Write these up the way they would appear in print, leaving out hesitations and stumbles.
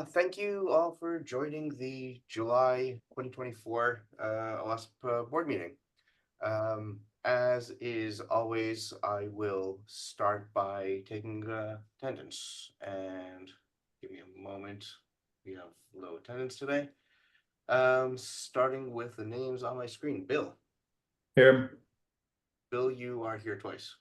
Thank you all for joining the July 2024 OWASP board meeting. As is always, I will start by taking attendance, and give me a moment. We have low attendance today. Starting with the names on my screen. Bill. Here. Bill, you are here twice.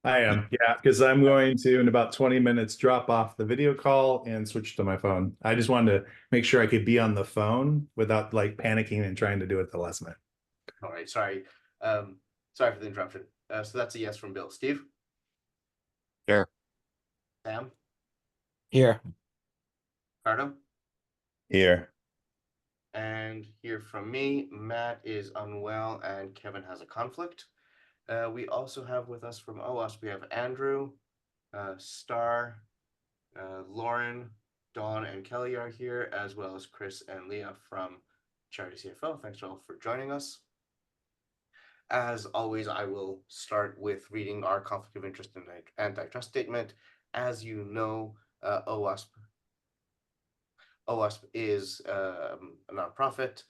I am, yeah, because I'm going to, in about 20 minutes, drop off the video call and switch to my phone. I just wanted to make sure I could be on the phone without like panicking and trying to do it the last minute. All right, sorry. Sorry for the interruption. So that's a yes from Bill. Steve? Here. Sam? Here. Ricardo? Here. And here from me, Matt is unwell and Kevin has a conflict. We also have with us from OWASP, we have Andrew, Star, Lauren, Dawn, and Kelly are here, as well as Chris and Leah from Charity CFO. Thanks all for joining us. As always, I will start with reading our conflict of interest and antitrust statement. As you know, OWASP is a nonprofit,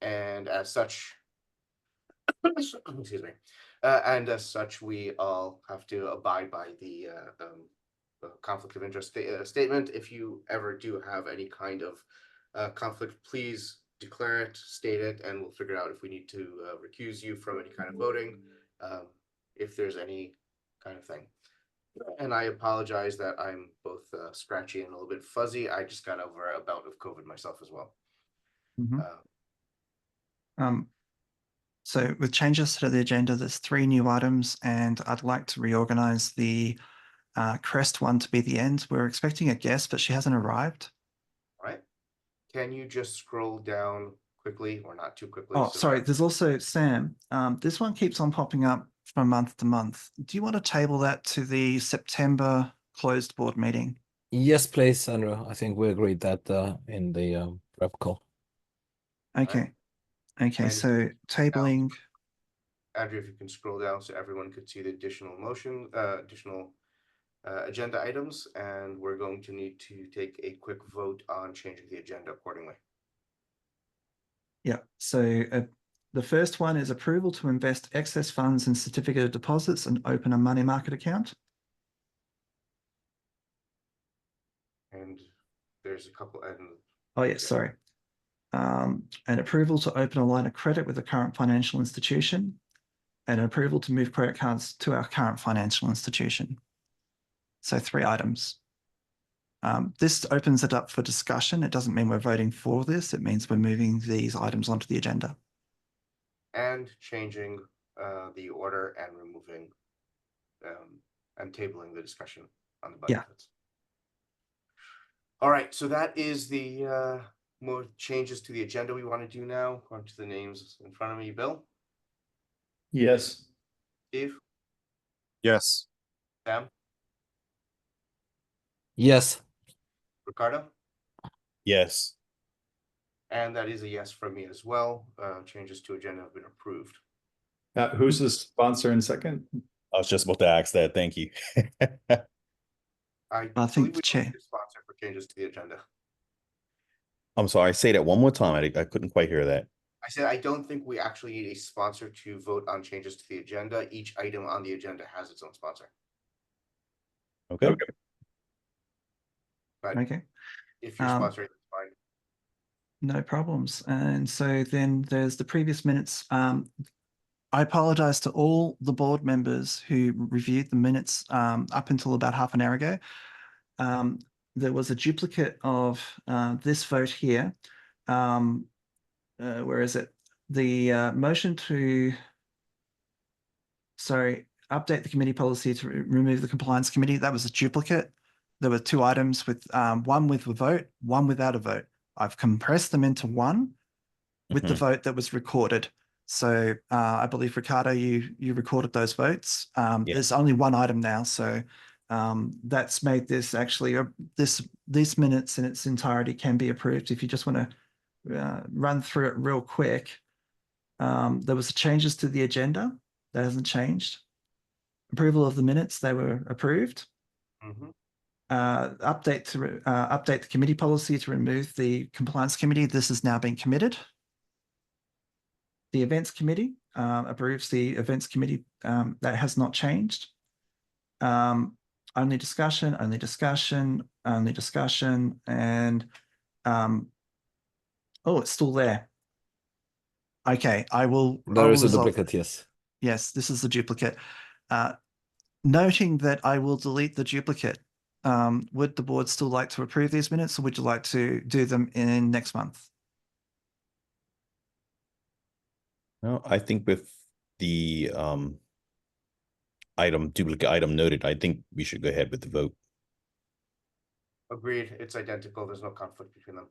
and as such, excuse me, and as such, we all have to abide by the conflict of interest statement. If you ever do have any kind of conflict, please declare it, state it, and we'll figure out if we need to recuse you from any kind of voting, if there's any kind of thing. And I apologize that I'm both scratchy and a little bit fuzzy. I just got over a bout of COVID myself as well. So with changes to the agenda, there's 3 new items, and I'd like to reorganize the Crest one to be the end. We're expecting a guest, but she hasn't arrived. All right. Can you just scroll down quickly, or not too quickly? Oh, sorry. There's also Sam. This one keeps on popping up from month to month. Do you want to table that to the September closed board meeting? Yes, please, Andrew. I think we agreed that in the prep call. Okay. Right. Okay, And so tabling. Andrew, if you can scroll down so everyone could see the additional agenda items, and we're going to need to take a quick vote on changing the agenda accordingly. Yeah, so the first one is approval to invest excess funds in certificate of deposits and open a money market account. And there's a couple, and oh yeah, sorry. An approval to open a line of credit with a current financial institution, and an approval to move credit cards to our current financial institution. So 3 items. This opens it up for discussion. It doesn't mean we're voting for this. It means we're moving these items onto the agenda. And changing the order and removing and tabling the discussion on the benefits. Yeah. All right, so that is the more changes to the agenda we want to do now. On to the names in front of me. Bill? Yes. Steve? Yes. Sam? Yes. Ricardo? Yes. And that is a yes from me as well. Changes to agenda have been approved. Who's the sponsor in second? I was just about to ask that. Thank you. I think we Chair. need a sponsor for changes to the agenda. I'm sorry. Say that one more time. I couldn't quite hear that. I said I don't think we actually need a sponsor to vote on changes to the agenda. Each item on the agenda has its own sponsor. Okay. But okay. if you're sponsoring, it's fine. No problems. And so then there's the previous minutes. I apologize to all the board members who reviewed the minutes up until about half an hour ago. There was a duplicate of this vote here. Where is it? The motion to, update the committee policy to remove the compliance committee. That was a duplicate. There were 2 items with one with a vote, one without a vote. I've compressed them into one with the vote that was recorded. So I believe, Ricardo, you recorded those votes. There's only one item now. So that's made this actually, these minutes in its entirety can be approved. If you just want to run through it real quick. There was changes to the agenda. That hasn't changed. Approval of the minutes, they were approved. Update the committee policy to remove the compliance committee. This has now been committed. The events committee approves the events committee. That has not changed. Only discussion, only discussion, only discussion, and oh, it's still there. Okay, I will. There is a resolve- duplicate, yes. Yes, this is the duplicate. Noting that I will delete the duplicate. Would the board still like to approve these minutes, or would you like to do them in next month? No, I think with the duplicate item noted, I think we should go ahead with the vote. Agreed, it's identical, there's no conflict between them.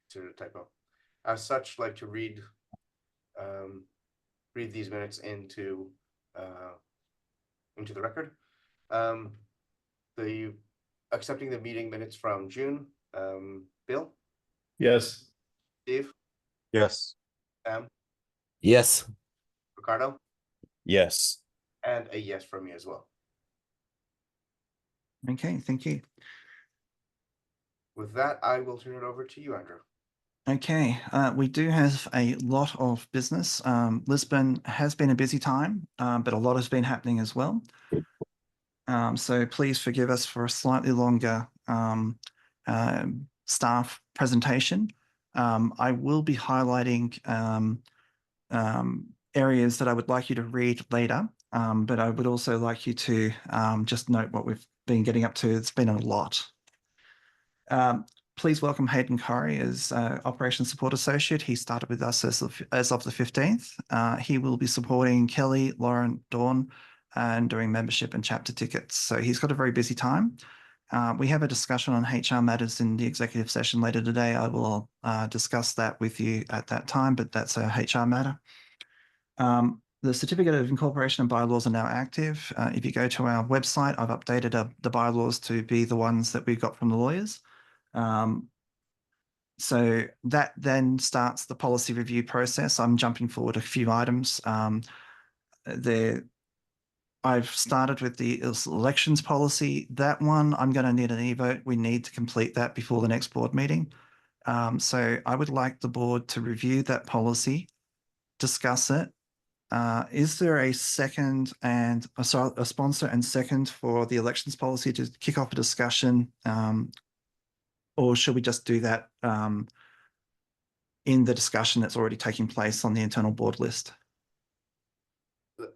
Consider a typo. As such, like to read these minutes into the record. The accepting the meeting minutes from June, Bill, Yes. Steve, Yes. Sam, Yes. Ricardo, Yes. and a yes from me as well. Okay, thank you. With that, I will turn it over to you, Andrew. Okay, we do have a lot of business. Lisbon has been a busy time, but a lot has been happening as well. So please forgive us for a slightly longer staff presentation. I will be highlighting areas that I would like you to read later, but I would also like you to just note what we've been getting up to. It's been a lot. Please welcome Hayden Corrie as Operations Support Associate. He started with us as of the 15th. He will be supporting Kelly, Lauren, Dawn, and doing membership and chapter tickets. So he's got a very busy time. We have a discussion on HR matters in the executive session later today. I will discuss that with you at that time, but that's a HR matter. The certificate of incorporation and bylaws are now active. If you go to our website, I've updated the bylaws to be the ones that we got from the lawyers. So that then starts the policy review process. I'm jumping forward a few items. I've started with the elections policy. That one, I'm going to need an e-vote. We need to complete that before the next board meeting. So I would like the board to review that policy, discuss it. Is there a second and a sponsor and second for the elections policy to kick off a discussion? Or should we just do that in the discussion that's already taking place on the internal board list?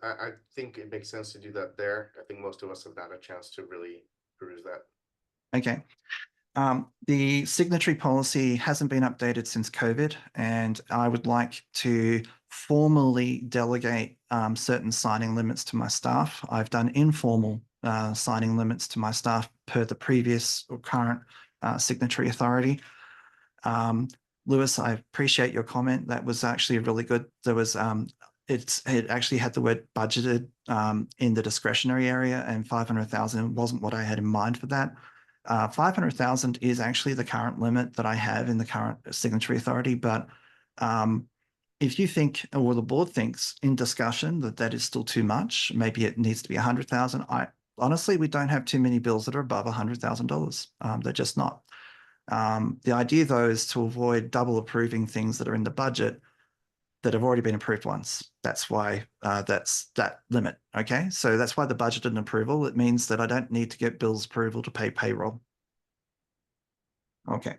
I think it makes sense to do that there. I think most of us have had a chance to really peruse that. Okay. The signatory policy hasn't been updated since COVID, and I would like to formally delegate certain signing limits to my staff. I've done informal signing limits to my staff per the previous or current signatory authority. Lewis, I appreciate your comment. That was actually really good. There was it actually had the word budgeted in the discretionary area, and 500,000 wasn't what I had in mind for that. 500,000 is actually the current limit that I have in the current signatory authority. But if you think, or the board thinks in discussion that that is still too much, maybe it needs to be 100,000. Honestly, we don't have too many bills that are above $100,000. They're just not. The idea, though, is to avoid double approving things that are in the budget that have already been approved once. That's why that's that limit. Okay, so that's why the budget and approval. It means that I don't need to get bills approval to pay payroll. Okay.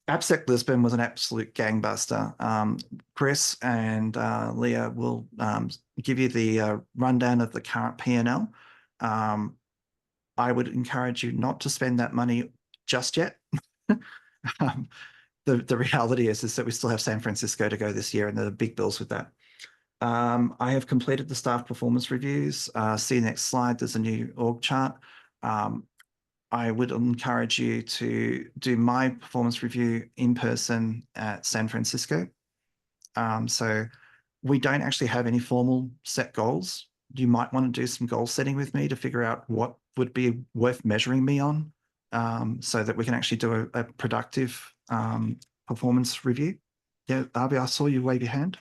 AppSec Lisbon was an absolute gangbuster. Chris and Leah will give you the rundown of the current P&L. I would encourage you not to spend that money just yet. The reality is that we still have San Francisco to go this year, and there are big bills with that. I have completed the staff performance reviews. See the next slide. There's a new org chart. I would encourage you to do my performance review in person at San Francisco. So we don't actually have any formal set goals. You might want to do some goal setting with me to figure out what would be worth measuring me on, so that we can actually do a productive performance review. Yeah, Arby, I saw you wave your hand.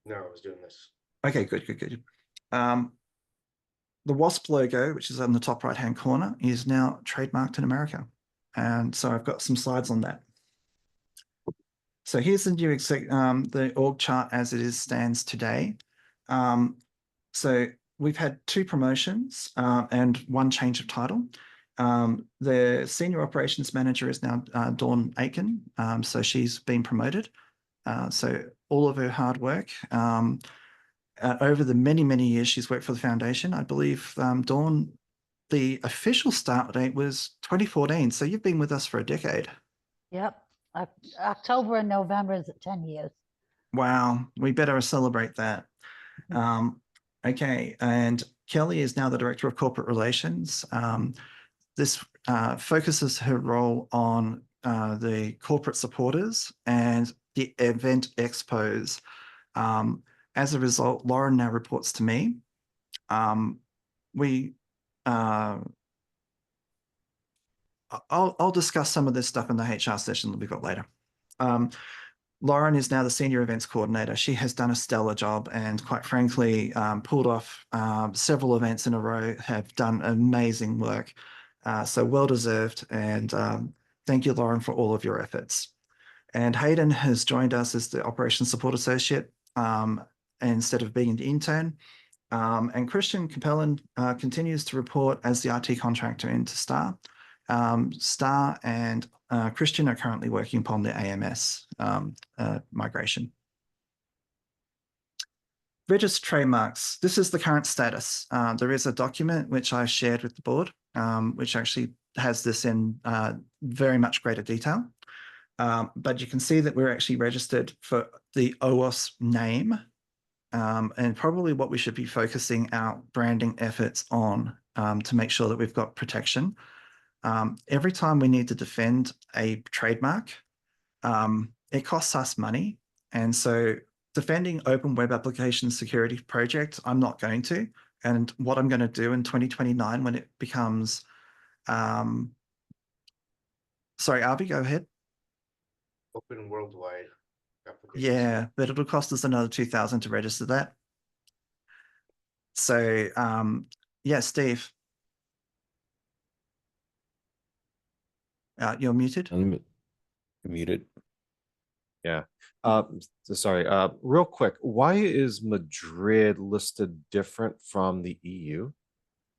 No, I was doing this. Okay, good. The WASP logo, which is on the top right-hand corner, is now trademarked in America. And so I've got some slides on that. So here's the new the org chart as it stands today. So we've had 2 promotions and 1 change of title. The senior operations manager is now Dawn Aiken. So she's been promoted. So all of her hard work over the many, many years she's worked for the foundation. I believe, Dawn, the official start date was 2014. So you've been with us for a decade. Yep. October and November is 10 years. Wow, we better celebrate that. Okay, and Kelly is now the Director of Corporate Relations. This focuses her role on the corporate supporters and the event expos. As a result, Lauren now reports to me. I'll discuss some of this stuff in the HR session that we've got later. Lauren is now the Senior Events Coordinator. She has done a stellar job and quite frankly, pulled off several events in a row, have done amazing work. So well deserved. And thank you, Lauren, for all of your efforts. And Hayden has joined us as the Operations Support Associate instead of being an intern. And Christian Capellan continues to report as the IT contractor into STAR. STAR and Christian are currently working upon the AMS migration. Registered trademarks. This is the current status. There is a document which I shared with the board, which actually has this in very much greater detail. But you can see that we're actually registered for the OWASP name, and probably what we should be focusing our branding efforts on to make sure that we've got protection. Every time we need to defend a trademark, it costs us money. And so defending Open Web Application Security Project, I'm not going to. And what I'm going to do in 2029 when it becomes, sorry, Arby, go ahead. Open worldwide applications. Yeah, but it'll cost us another 2,000 to register that. So, yeah, Steve. You're muted. Muted. Yeah. Sorry. Real quick, why is Madrid listed different from the EU?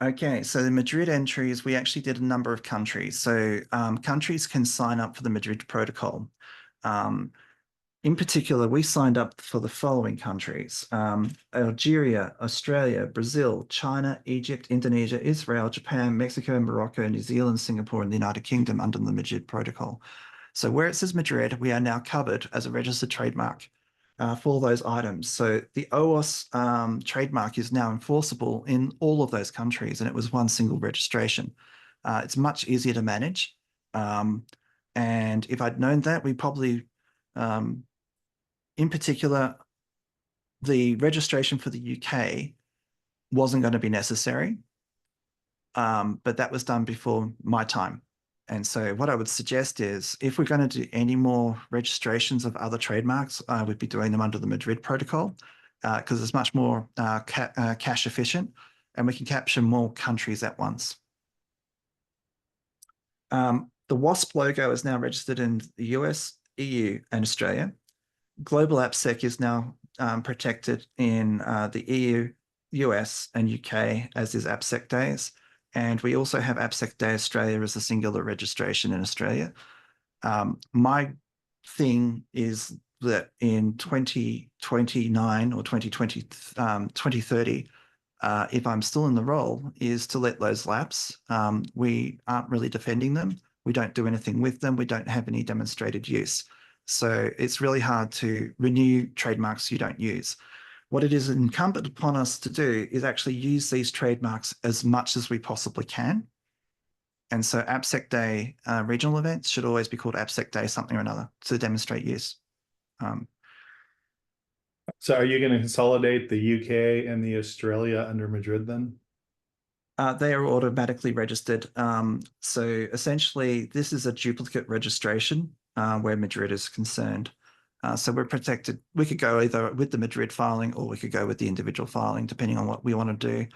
Okay, so the Madrid entries, we actually did a number of countries. So countries can sign up for the Madrid protocol. In particular, we signed up for the following countries: Algeria, Australia, Brazil, China, Egypt, Indonesia, Israel, Japan, Mexico, Morocco, New Zealand, Singapore, and the United Kingdom under the Madrid protocol. So where it says Madrid, we are now covered as a registered trademark for those items. So the OWASP trademark is now enforceable in all of those countries, and it was one single registration. It's much easier to manage. And if I'd known that, we probably, in particular, the registration for the UK wasn't going to be necessary, but that was done before my time. And so what I would suggest is if we're going to do any more registrations of other trademarks, I would be doing them under the Madrid protocol because it's much more cash efficient and we can capture more countries at once. The WASP logo is now registered in the US, EU, and Australia. Global AppSec is now protected in the EU, US, and UK, as is AppSec Days. And we also have AppSec Day Australia as a singular registration in Australia. My thing is that in 2029 or 2030, if I'm still in the role, is to let those lapse. We aren't really defending them. We don't do anything with them. We don't have any demonstrated use. So it's really hard to renew trademarks you don't use. What it is incumbent upon us to do is actually use these trademarks as much as we possibly can. And so AppSec Day regional events should always be called AppSec Day something or another to demonstrate use. So are you going to consolidate the UK and the Australia under Madrid then? They are automatically registered. So essentially, this is a duplicate registration where Madrid is concerned. So we're protected. We could go either with the Madrid filing or we could go with the individual filing, depending on what we want to do.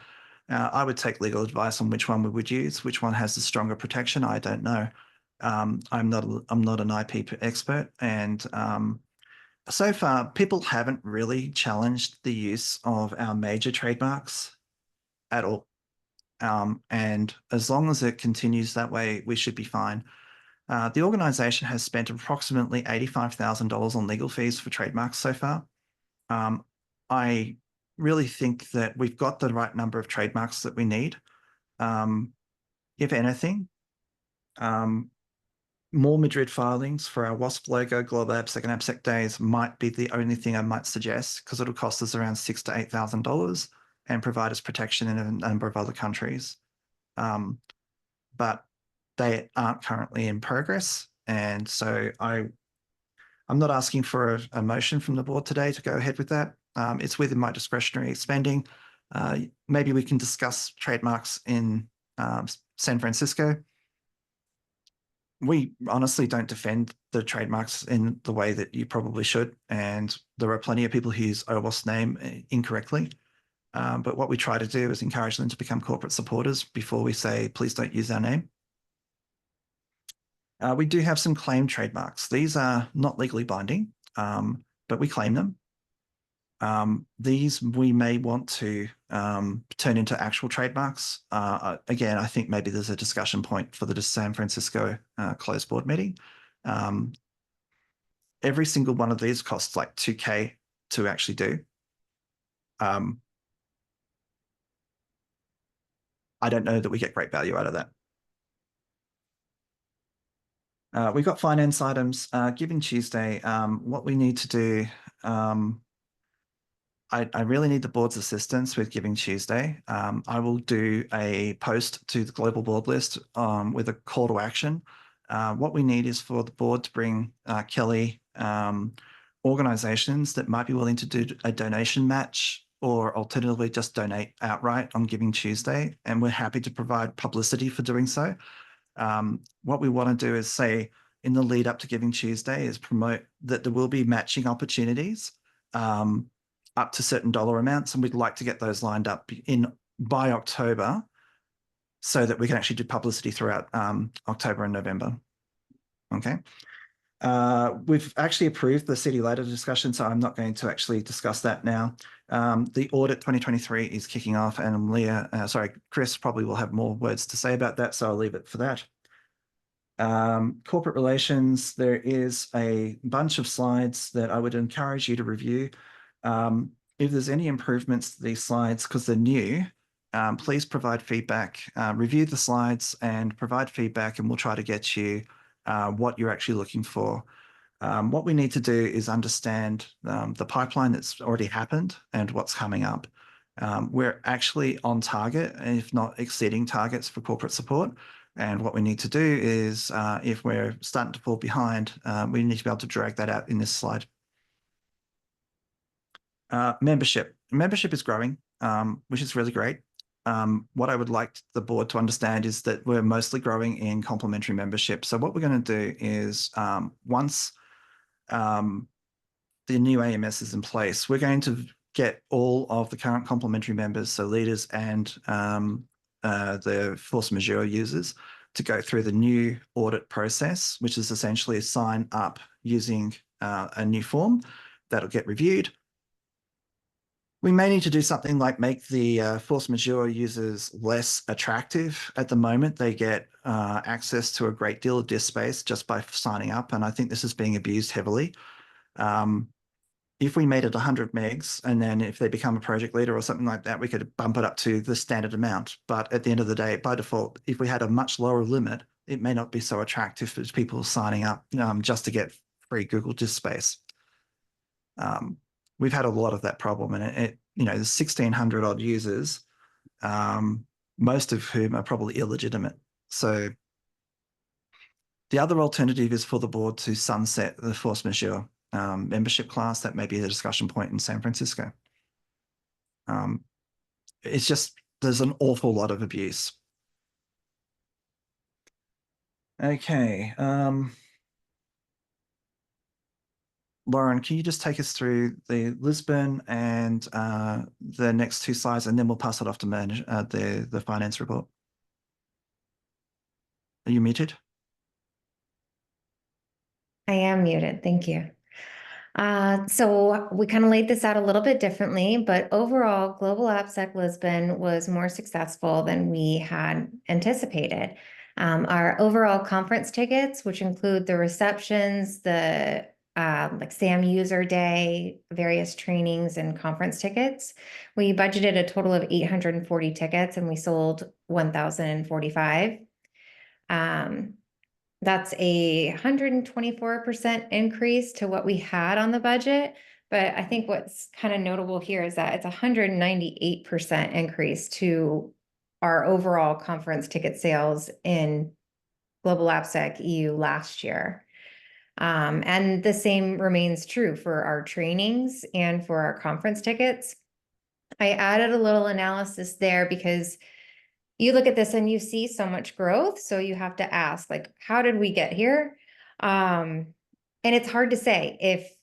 I would take legal advice on which one we would use. Which one has the stronger protection? I don't know. I'm not an IP expert, and so far people haven't really challenged the use of our major trademarks at all. And as long as it continues that way, we should be fine. The organization has spent approximately $85,000 on legal fees for trademarks so far. I really think that we've got the right number of trademarks that we need. If anything, more Madrid filings for our WASP logo, Global AppSec and AppSec Days might be the only thing I might suggest, because it'll cost us around $6,000 to $8,000 and provide us protection in a number of other countries. But they aren't currently in progress. And so I'm not asking for a motion from the board today to go ahead with that. It's within my discretionary spending. Maybe we can discuss trademarks in San Francisco. We honestly don't defend the trademarks in the way that you probably should. And there are plenty of people who use OWASP name incorrectly. But what we try to do is encourage them to become corporate supporters before we say, please don't use our name. We do have some claimed trademarks. These are not legally binding, but we claim them. These we may want to turn into actual trademarks. Again, I think maybe there's a discussion point for the San Francisco closed board meeting. Every single one of these costs like $2,000 to actually do. I don't know that we get great value out of that. We've got finance items. Giving Tuesday, what we need to do, I really need the board's assistance with Giving Tuesday. I will do a post to the global board list with a call to action. What we need is for the board to bring Kelly organizations that might be willing to do a donation match, or alternatively just donate outright on Giving Tuesday. And we're happy to provide publicity for doing so. What we want to do is say in the lead up to Giving Tuesday is promote that there will be matching opportunities up to certain dollar amounts. And we'd like to get those lined up by October so that we can actually do publicity throughout October and November. Okay. We've actually approved the city later discussion, so I'm not going to actually discuss that now. The audit 2023 is kicking off, and Chris probably will have more words to say about that, so I'll leave it for that. Corporate relations, there is a bunch of slides that I would encourage you to review. If there's any improvements to these slides, because they're new, please provide feedback, review the slides and provide feedback, and we'll try to get you what you're actually looking for. What we need to do is understand the pipeline that's already happened and what's coming up. We're actually on target, if not exceeding targets for corporate support. And what we need to do is, if we're starting to fall behind, we need to be able to drag that out in this slide. Membership is growing, which is really great. What I would like the board to understand is that we're mostly growing in complementary membership. So what we're going to do is once the new AMS is in place, we're going to get all of the current complementary members, so leaders and the force majeure users, to go through the new audit process, which is essentially a sign up using a new form that'll get reviewed. We may need to do something like make the force majeure users less attractive. At the moment, they get access to a great deal of disk space just by signing up, and I think this is being abused heavily. If we made it 100 megs, and then if they become a project leader or something like that, we could bump it up to the standard amount. But at the end of the day, by default, if we had a much lower limit, it may not be so attractive for people signing up just to get free Google disk space. We've had a lot of that problem, and there's 1,600 odd users, most of whom are probably illegitimate. So the other alternative is for the board to sunset the force majeure membership class. That may be the discussion point in San Francisco. It's just, there's an awful lot of abuse. Okay. Lauren, can you just take us through the Lisbon and the next two slides, and then we'll pass it off to the finance report. Are you muted? I am muted. Thank you. So we kind of laid this out a little bit differently, but overall, Global AppSec Lisbon was more successful than we had anticipated. Our overall conference tickets, which include the receptions, the like SAM user day, various trainings and conference tickets, we budgeted a total of 840 tickets and we sold 1,045. That's a 124% increase to what we had on the budget. But I think what's kind of notable here is that it's a 198% increase to our overall conference ticket sales in Global AppSec EU last year. And the same remains true for our trainings and for our conference tickets. I added a little analysis there because you look at this and you see so much growth. So you have to ask, like, how did we get here? And it's hard to say if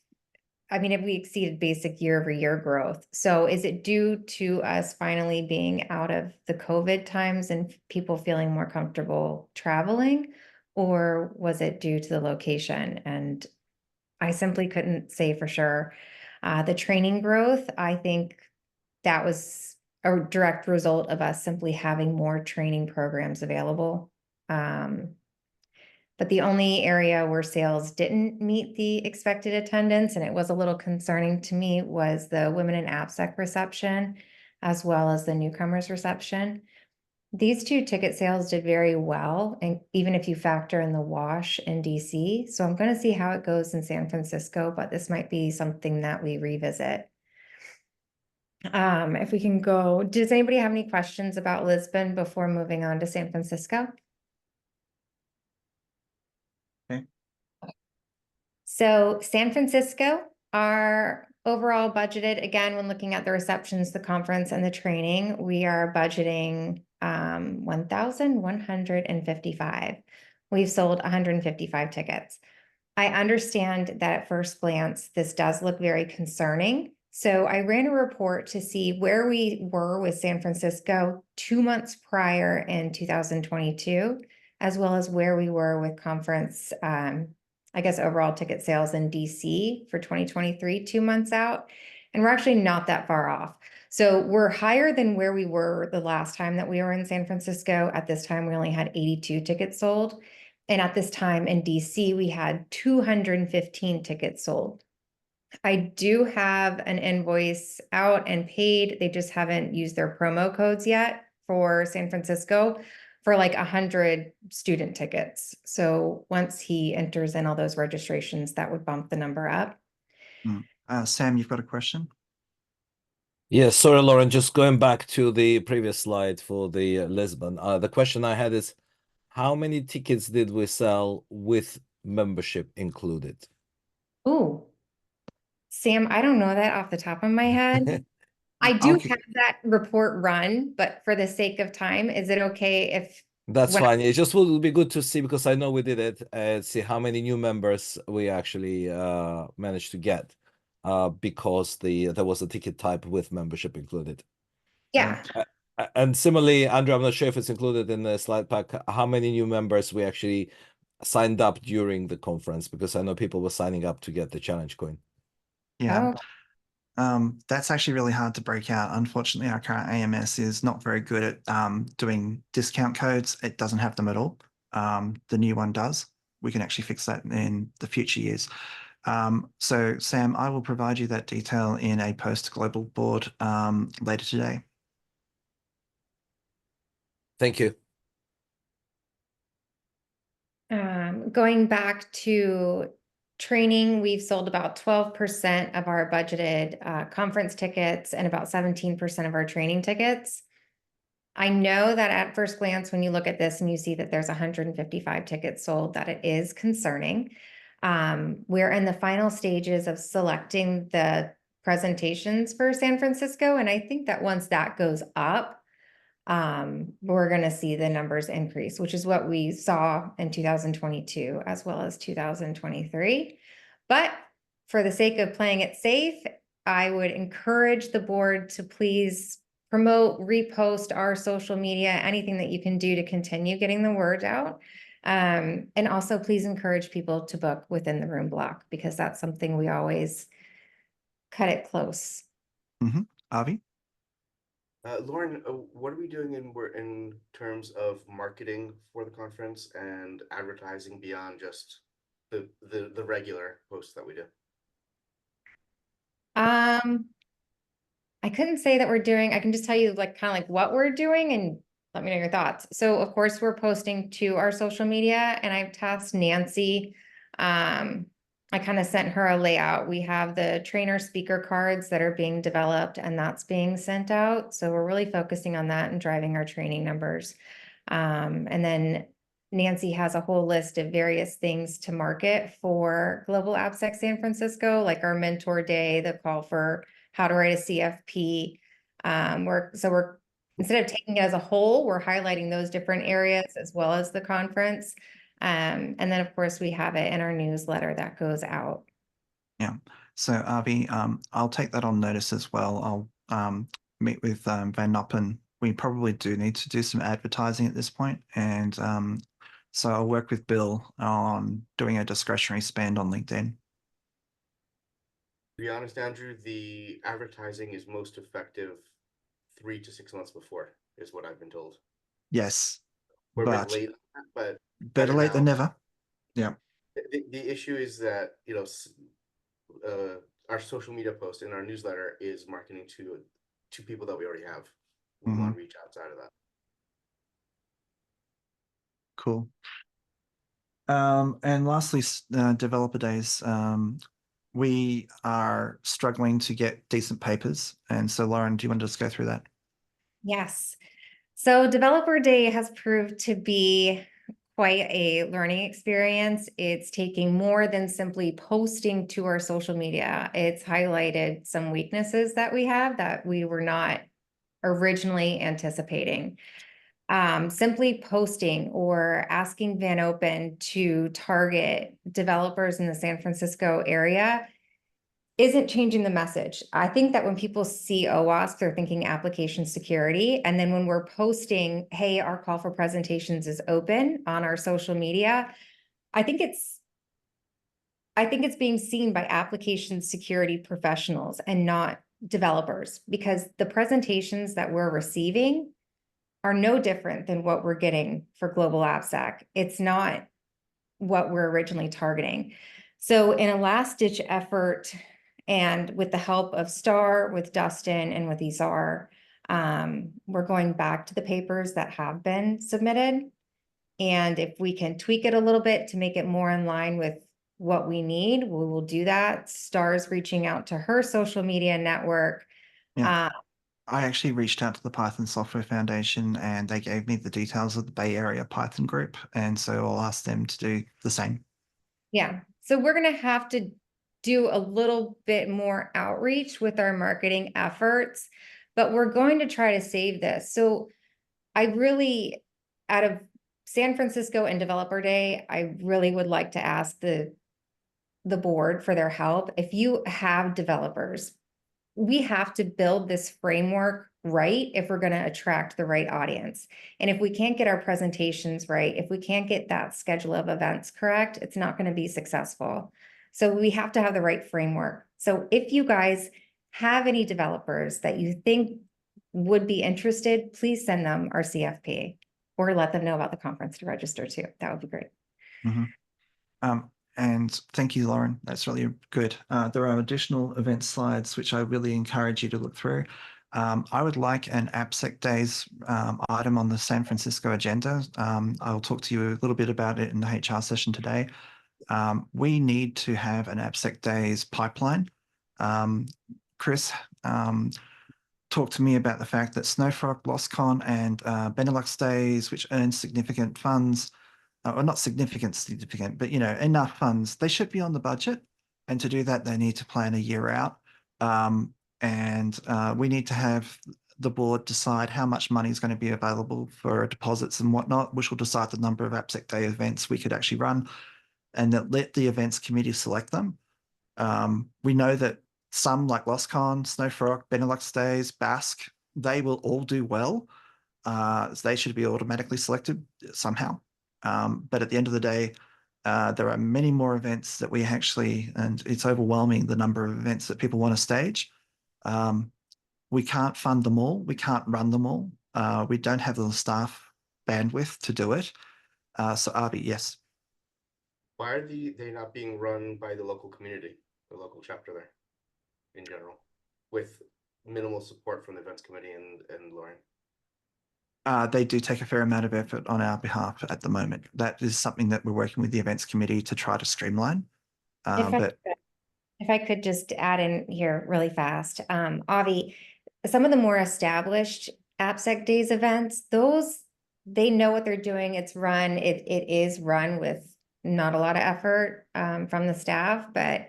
we exceeded basic year-over-year growth. So is it due to us finally being out of the COVID times and people feeling more comfortable traveling? Or was it due to the location? And I simply couldn't say for sure. The training growth, I think that was a direct result of us simply having more training programs available. But the only area where sales didn't meet the expected attendance, and it was a little concerning to me, was the Women in AppSec reception, as well as the newcomers reception. These two ticket sales did very well, and even if you factor in the wash in DC. So I'm going to see how it goes in San Francisco, but this might be something that we revisit. If we can go, does anybody have any questions about Lisbon before moving on to San Francisco? Okay. So San Francisco, our overall budgeted, again, when looking at the receptions, the conference, and the training, we are budgeting 1,155. We've sold 155 tickets. I understand that at first glance, this does look very concerning. So I ran a report to see where we were with San Francisco 2 months prior in 2022, as well as where we were with conference, overall ticket sales in DC for 2023, 2 months out. And we're actually not that far off. So we're higher than where we were the last time that we were in San Francisco. At this time, we only had 82 tickets sold. And at this time in DC, we had 215 tickets sold. I do have an invoice out and paid. They just haven't used their promo codes yet for San Francisco for like 100 student tickets. So once he enters in all those registrations, that would bump the number up. Sam, you've got a question? Yeah, sorry, Lauren, just going back to the previous slide for the Lisbon. The question I had is, how many tickets did we sell with membership included? Ooh, Sam, I don't know that off the top of my head. I do have that report run, but for the sake of time, is it okay if... That's fine. It just will be good to see, because I know we did it, and see how many new members we actually managed to get, because there was a ticket type with membership included. Yeah. And similarly, Andrew, I'm not sure if it's included in the slide pack, how many new members we actually signed up during the conference, because I know people were signing up to get the challenge coin. Yeah. That's actually really hard to break out. Unfortunately, our current AMS is not very good at doing discount codes. It doesn't have them at all. The new one does. We can actually fix that in the future years. So Sam, I will provide you that detail in a post global board later today. Thank you. Going back to training, we've sold about 12% of our budgeted conference tickets and about 17% of our training tickets. I know that at first glance, when you look at this and you see that there's 155 tickets sold, that it is concerning. We're in the final stages of selecting the presentations for San Francisco. And I think that once that goes up, we're going to see the numbers increase, which is what we saw in 2022 as well as 2023. But for the sake of playing it safe, I would encourage the board to please promote, repost our social media, anything that you can do to continue getting the word out. And also please encourage people to book within the room block, because that's something we always cut it close. Avi? Lauren, what are we doing in terms of marketing for the conference and advertising beyond just the regular posts that we do? I couldn't say that we're doing, I can just tell you like kind of like what we're doing and let me know your thoughts. So of course, we're posting to our social media, and I've tasked Nancy. I kind of sent her a layout. We have the trainer speaker cards that are being developed, and that's being sent out. So we're really focusing on that and driving our training numbers. And then Nancy has a whole list of various things to market for Global AppSec San Francisco, like our mentor day, the call for how to write a CFP. We're instead of taking it as a whole, we're highlighting those different areas as well as the conference. And then of course we have it in our newsletter that goes out. Yeah. So Avi, I'll take that on notice as well. I'll meet with Van Noppen. We probably do need to do some advertising at this point, and so I'll work with Bill on doing a discretionary spend on LinkedIn. To be honest, Andrew, the advertising is most effective 3 to 6 months before, is what I've been told. Yes, We're a bit but late, but better late than now. never. Yeah. The issue is that, our social media post and our newsletter is marketing to people that we already have. We want to reach outside of that. Cool. And lastly, developer days. We are struggling to get decent papers. And so Lauren, do you want to just go through that? Yes. So Developer Day has proved to be quite a learning experience. It's taking more than simply posting to our social media. It's highlighted some weaknesses that we have that we were not originally anticipating. Simply posting or asking Van Open to target developers in the San Francisco area isn't changing the message. I think that when people see OWASP, they're thinking application security. And then when we're posting, hey, our call for presentations is open on our social media, I think it's being seen by application security professionals and not developers, because the presentations that we're receiving are no different than what we're getting for Global AppSec. It's not what we're originally targeting. So in a last-ditch effort, and with the help of Star, with Dustin, and with Izar, we're going back to the papers that have been submitted. And if we can tweak it a little bit to make it more in line with what we need, we will do that. Star's reaching out to her social media network. Yeah. I actually reached out to the Python Software Foundation, and they gave me the details of the Bay Area Python group. And so I'll ask them to do the same. Yeah. So we're going to have to do a little bit more outreach with our marketing efforts, but we're going to try to save this. So I really, out of San Francisco and Developer Day, I really would like to ask the board for their help. If you have developers, we have to build this framework right if we're going to attract the right audience. And if we can't get our presentations right, if we can't get that schedule of events correct, it's not going to be successful. So we have to have the right framework. So if you guys have any developers that you think would be interested, please send them our CFP or let them know about the conference to register too. That would be great. And thank you, Lauren. That's really good. There are additional event slides, which I really encourage you to look through. I would like an AppSec Days item on the San Francisco agenda. I'll talk to you a little bit about it in the HR session today. We need to have an AppSec Days pipeline. Chris talked to me about the fact that Snowfrog, LostCon, and Benelux Days, which earn significant funds, or not significant, but enough funds, they should be on the budget. And to do that, they need to plan a year out. And we need to have the board decide how much money is going to be available for deposits and whatnot, which will decide the number of AppSec Day events we could actually run, and that let the events committee select them. We know that some like LostCon, Snowfrog, Benelux Days, Basque, they will all do well. They should be automatically selected somehow. But at the end of the day, there are many more events that we actually, and it's overwhelming the number of events that people want to stage. We can't fund them all. We can't run them all. We don't have the staff bandwidth to do it. So Arby, yes. Why are they not being run by the local community, the local chapter there in general, with minimal support from the events committee and Lauren? They do take a fair amount of effort on our behalf at the moment. That is something that we're working with the events committee to try to streamline. If I could just add in here really fast, Avi, some of the more established AppSec Days events, those, they know what they're doing. It's run, it is run with not a lot of effort from the staff, but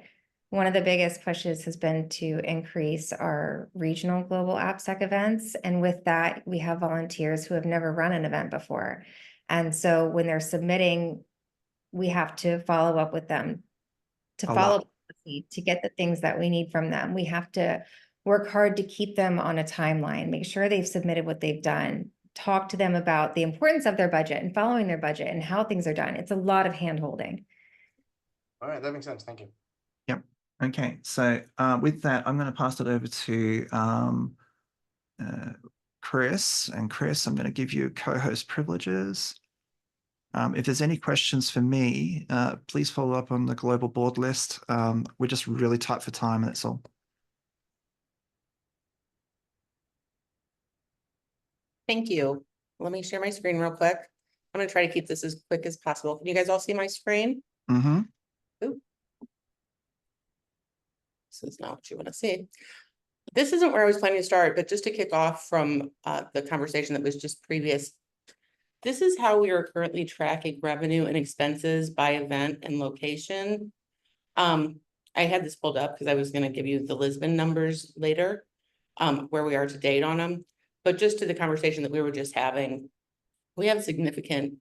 one of the biggest pushes has been to increase our regional global AppSec events. And with that, we have volunteers who have never run an event before. And so when they're submitting, we have to follow up with them to to get the things that we need from them. We have to work hard to keep them on a timeline, make sure they've submitted what they've done, talk to them about the importance of their budget and following their budget and how things are done. It's a lot of hand holding. All right, that makes sense. Thank you. Yep. Okay. So with that, I'm going to pass it over to Chris. And Chris, I'm going to give you co-host privileges. If there's any questions for me, please follow up on the global board list. We're just really tight for time, and that's all. Thank you. Let me share my screen real quick. I'm going to try to keep this as quick as possible. Can you guys all see my screen? Mm-hmm. Ooh. This is not what you want to see. This isn't where I was planning to start, but just to kick off from the conversation that was just previous. This is how we are currently tracking revenue and expenses by event and location. I had this pulled up because I was going to give you the Lisbon numbers later, where we are to date on them. But just to the conversation that we were just having, we have significant,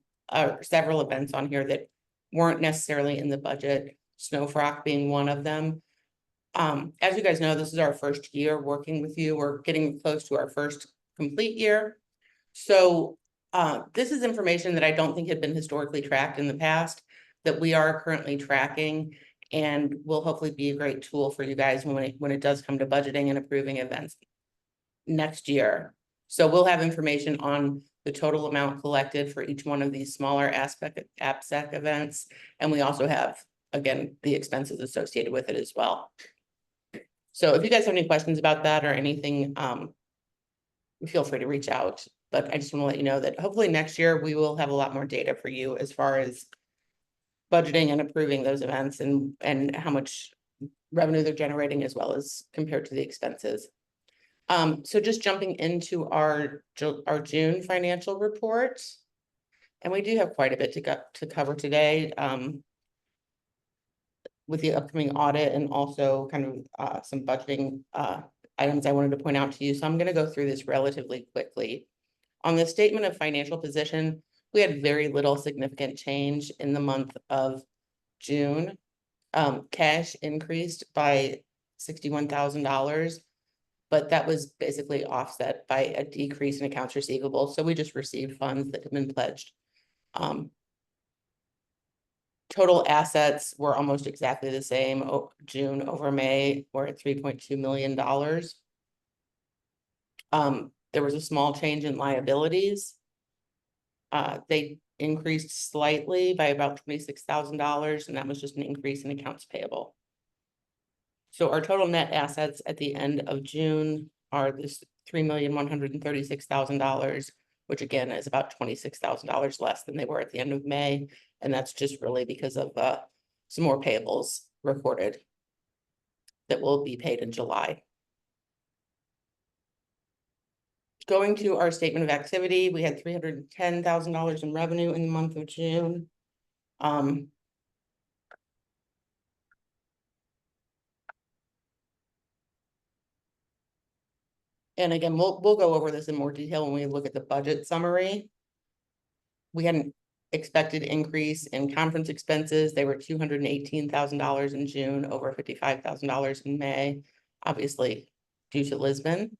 several events on here that weren't necessarily in the budget, Snowfrog being one of them. As you guys know, this is our first year working with you. We're getting close to our first complete year. So this is information that I don't think had been historically tracked in the past that we are currently tracking and will hopefully be a great tool for you guys when it does come to budgeting and approving events next year. So we'll have information on the total amount collected for each one of these smaller AppSec events. And we also have, again, the expenses associated with it as well. So if you guys have any questions about that or anything, feel free to reach out. But I just want to let you know that hopefully next year we will have a lot more data for you as far as budgeting and approving those events and how much revenue they're generating as well as compared to the expenses. So just jumping into our June financial report, and we do have quite a bit to cover today with the upcoming audit and also kind of some budgeting items I wanted to point out to you. So I'm going to go through this relatively quickly. On the statement of financial position, we had very little significant change in the month of June. Cash increased by $61,000. But that was basically offset by a decrease in accounts receivable. So we just received funds that have been pledged. Total assets were almost exactly the same. June over May, we're at $3.2 million. There was a small change in liabilities. They increased slightly by about $26,000, and that was just an increase in accounts payable. So our total net assets at the end of June are this $3,136,000, which again is about $26,000 less than they were at the end of May. And that's just really because of some more payables recorded that will be paid in July. Going to our statement of activity, we had $310,000 in revenue in the month of June. And again, we'll go over this in more detail when we look at the budget summary. We had an expected increase in conference expenses. They were $218,000 in June, over $55,000 in May, obviously due to Lisbon.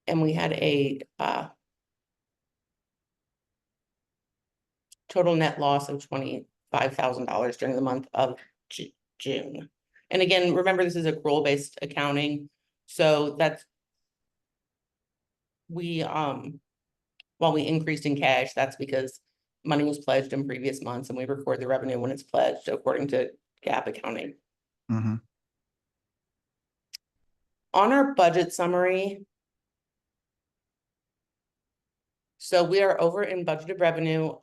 And we had a total net loss of $25,000 during the month of June. And again, remember, this is accrual-based accounting. So that's, while we increased in cash, that's because money was pledged in previous months and we record the revenue when it's pledged according to GAAP accounting. Mm-hmm. On our budget summary, so we are over in budgeted revenue.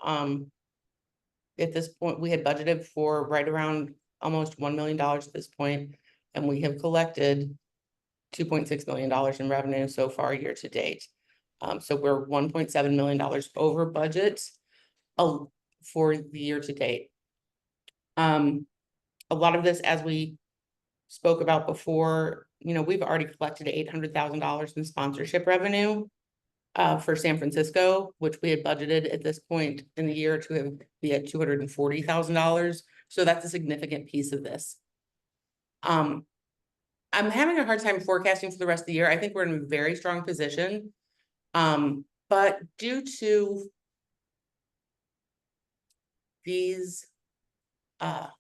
At this point, we had budgeted for right around almost $1 million at this point, and we have collected $2.6 million in revenue so far year to date. So we're $1.7 million over budget for the year to date. A lot of this, as we spoke about before, we've already collected $800,000 in sponsorship revenue for San Francisco, which we had budgeted at this point in the year to be at $240,000. So that's a significant piece of this. I'm having a hard time forecasting for the rest of the year. I think we're in a very strong position. But due to these AppSec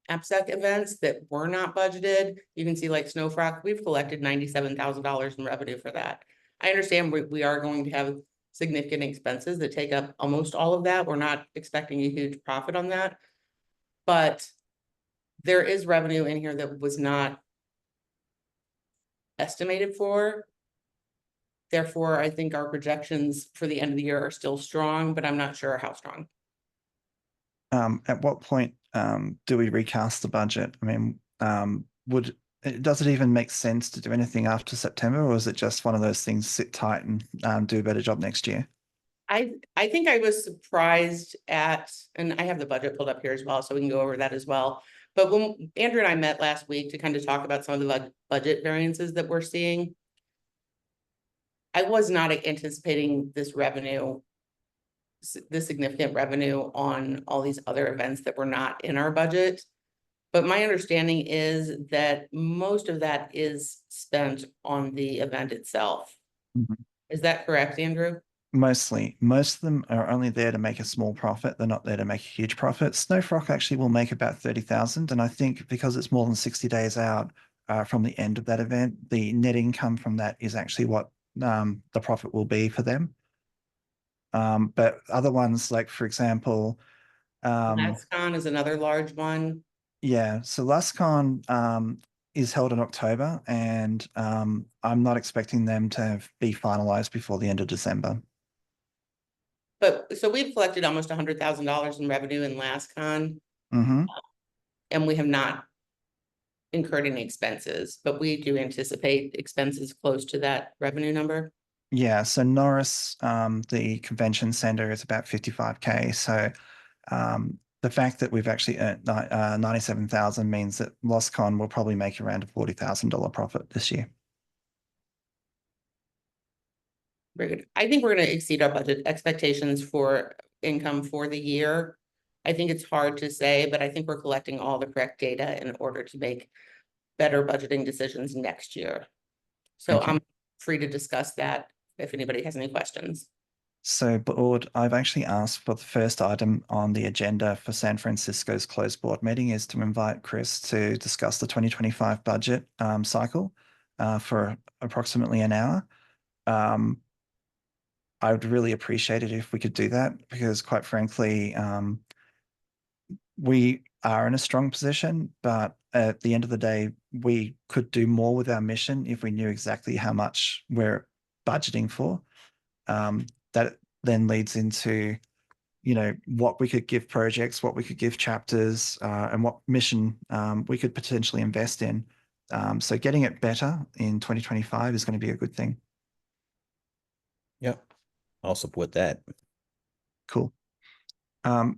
events that were not budgeted, you can see like Snowfrock, we've collected $97,000 in revenue for that. I understand we are going to have significant expenses that take up almost all of that. We're not expecting a huge profit on that, but there is revenue in here that was not estimated for. Therefore, I think our projections for the end of the year are still strong, but I'm not sure how strong. At what point do we recast the budget? I mean, does it even make sense to do anything after September, or is it just one of those things, sit tight and do a better job next year? I think I was surprised at, and I have the budget pulled up here as well, so we can go over that as well. But when Andrew and I met last week to kind of talk about some of the budget variances that we're seeing, I was not anticipating this significant revenue on all these other events that were not in our budget. But my understanding is that most of that is spent on the event itself. Mm-hmm. Is that correct, Andrew? Mostly. Most of them are only there to make a small profit. They're not there to make a huge profit. Snowfrock actually will make about 30,000. And I think because it's more than 60 days out from the end of that event, the net income from that is actually what the profit will be for them. But other ones, like for example, LASCON is another large one. Yeah, so LASCON is held in October, and I'm not expecting them to be finalized before the end of December. But so we've collected almost $100,000 in revenue in LASCON, and we have not incurred any expenses, but we do anticipate expenses close to that revenue number. Yeah, so Norris, the convention center, is about 55K. So the fact that we've actually earned 97,000 means that LostCon will probably make around a $40,000 profit this year. Very good. I think we're going to exceed our budget expectations for income for the year. I think it's hard to say, but I think we're collecting all the correct data in order to make better budgeting decisions next year. So I'm free to discuss that if anybody has any questions. So, board, I've actually asked for the first item on the agenda for San Francisco's closed board meeting is to invite Chris to discuss the 2025 budget cycle for approximately an hour. I would really appreciate it if we could do that because, quite frankly, we are in a strong position, but at the end of the day, we could do more with our mission if we knew exactly how much we're budgeting for. That then leads into, what we could give projects, what we could give chapters, and what mission we could potentially invest in. So getting it better in 2025 is going to be a good thing. Yep, I'll support that. Cool.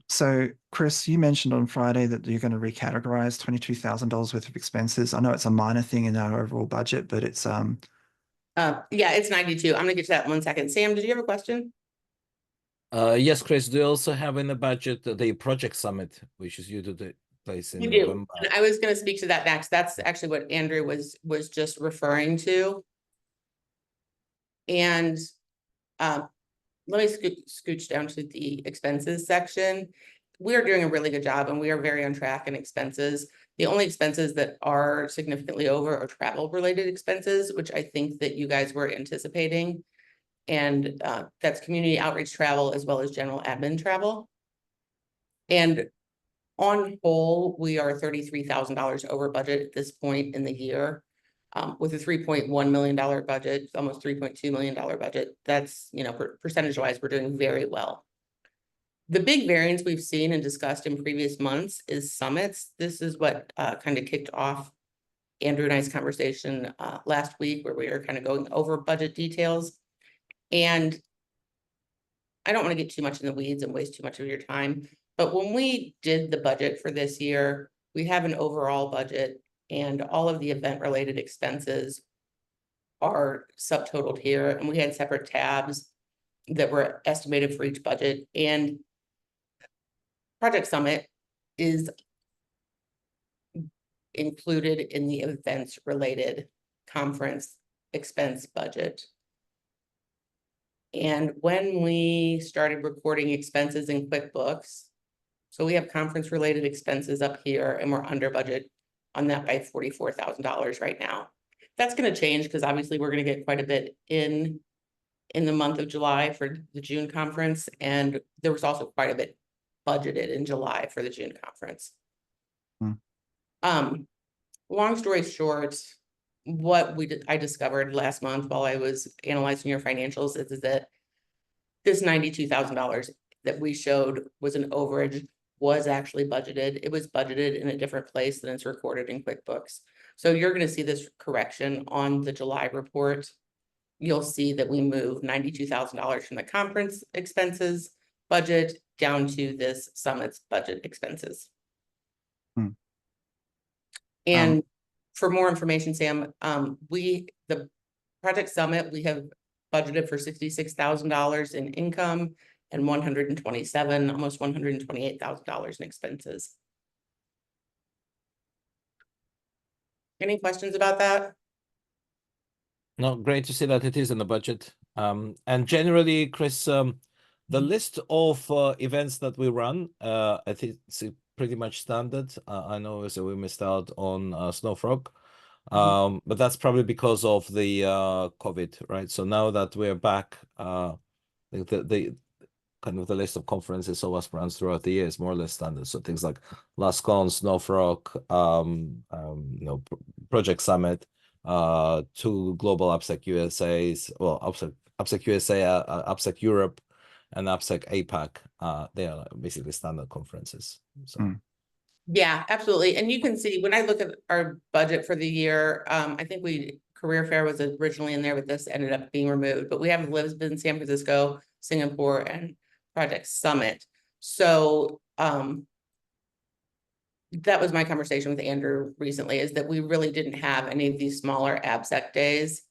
So Chris, you mentioned on Friday that you're going to recategorize $22,000 worth of expenses. I know it's a minor thing in our overall budget, but it's Yeah, it's 92. I'm gonna get to that in 1 second. Sam, did you have a question? Yes, Chris, do you also have in the budget the project summit, which is due to take place in We do. November? And I was gonna speak to that next. That's actually what Andrew was just referring to. And let me scooch down to the expenses section. We are doing a really good job and we are very on track in expenses. The only expenses that are significantly over are travel related expenses, which I think that you guys were anticipating. And that's community outreach travel as well as general admin travel. And on whole, we are $33,000 over budget at this point in the year. With a $3.1 million budget, almost $3.2 million budget, that's, you know, percentage wise, we're doing very well. The big variance we've seen and discussed in previous months is summits. This is what kind of kicked off Andrew and I's conversation last week, where we were kind of going over budget details. And I don't want to get too much in the weeds and waste too much of your time, but when we did the budget for this year, we have an overall budget and all of the event related expenses are subtotaled here, and we had separate tabs that were estimated for each budget. And Project Summit is included in the events related conference expense budget. And when we started recording expenses in QuickBooks, so we have conference related expenses up here and we're under budget on that by $44,000 right now. That's going to change because obviously we're going to get quite a bit in the month of July for the June conference. And there was also quite a bit budgeted in July for the June conference. Long story short, what I discovered last month while I was analyzing your financials is that this $92,000 that we showed was an overage, was actually budgeted. It was budgeted in a different place than it's recorded in QuickBooks. So you're going to see this correction on the July report. You'll see that we moved $92,000 from the conference expenses budget down to this summit's budget expenses. And for more information, Sam, the Project Summit, we have budgeted for $66,000 in income and $127,000, almost $128,000 in expenses. Any questions about that? No, great to see that it is in the budget. And generally, Chris, the list of events that we run, I think it's pretty much standard. I know so we missed out on Snow Frog, but that's probably because of the COVID, right? So now that we're back, the kind of the list of conferences OWASP runs throughout the year is more or less standard. So things like LastCon, Snow Frog, you know, Project Summit, 2 global AppSec USAs, well, AppSec USA, AppSec Europe, and AppSec APAC. They are basically standard conferences. So. Yeah, absolutely. And you can see when I look at our budget for the year, I think Career Fair was originally in there, but this ended up being removed. But we have Lisbon, San Francisco, Singapore, and Project Summit. So that was my conversation with Andrew recently, is that we really didn't have any of these smaller AppSec days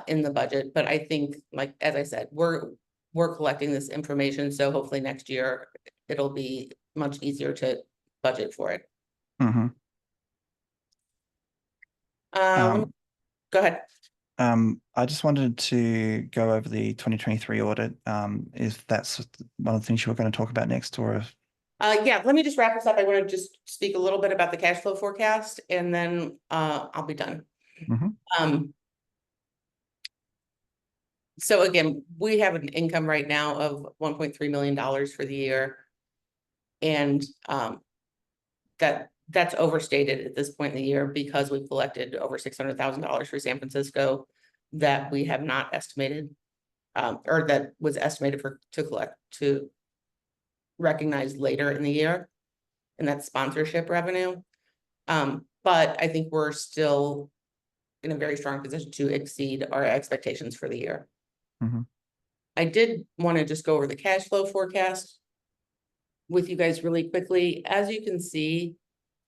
in the budget. But I think, like, as I said, we're collecting this information. So hopefully next year it'll be much easier to budget for it. Go ahead. I just wanted to go over the 2023 audit. If that's one of the things you were going to talk about next, or if... Yeah, let me just wrap this up. I want to just speak a little bit about the cash flow forecast, and then I'll be done. So again, we have an income right now of $1.3 million for the year, and that's overstated at this point in the year because we've collected over $600,000 for San Francisco that we have not estimated, or that was estimated to recognize later in the year, and that's sponsorship revenue. But I think we're still in a very strong position to exceed our expectations for the year. I did want to just go over the cash flow forecast with you guys really quickly. As you can see,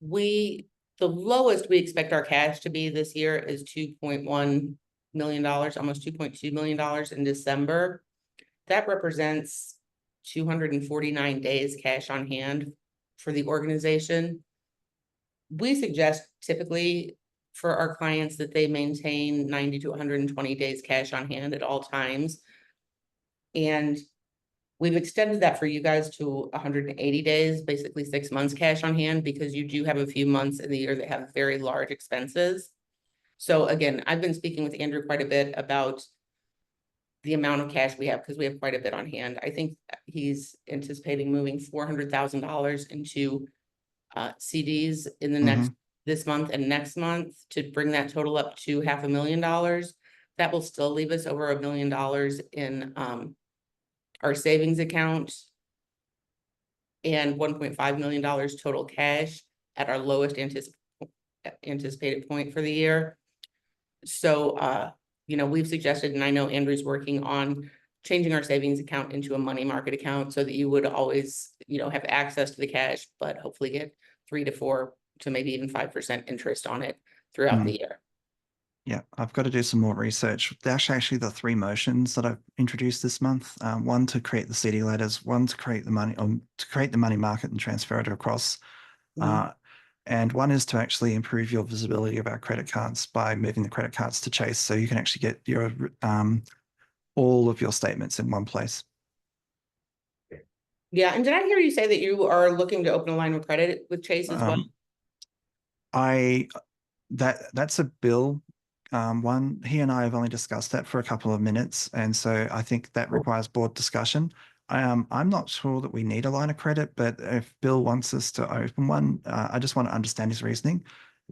the lowest we expect our cash to be this year is $2.1 million, almost $2.2 million in December. That represents 249 days cash on hand for the organization. We suggest typically for our clients that they maintain 90 to 120 days cash on hand at all times. And we've extended that for you guys to 180 days, basically 6 months cash on hand, because you do have a few months in the year that have very large expenses. So again, I've been speaking with Andrew quite a bit about the amount of cash we have, because we have quite a bit on hand. I think he's anticipating moving $400,000 into CDs in the next, this month and next month, to bring that total up to $500,000. That will still leave us over $1 million in our savings account and $1.5 million total cash at our lowest anticipated point for the year. So, you know, we've suggested, and I know Andrew's working on changing our savings account into a money market account so that you would always, you know, have access to the cash, but hopefully get 3 to 4 to maybe even 5% interest on it throughout the year. Yeah, I've got to do some more research. There's actually the 3 motions that I've introduced this month. One to create the CD letters, one to create the money market and transfer it across. And one is to actually improve your visibility of our credit cards by moving the credit cards to Chase, so you can actually get your all of your statements in one place. Yeah, and did I hear you say that you are looking to open a line of credit with Chase as well? That's a Bill one. He and I have only discussed that for a couple of minutes, and so I think that requires board discussion. I'm not sure that we need a line of credit, but if Bill wants us to open one, I just want to understand his reasoning.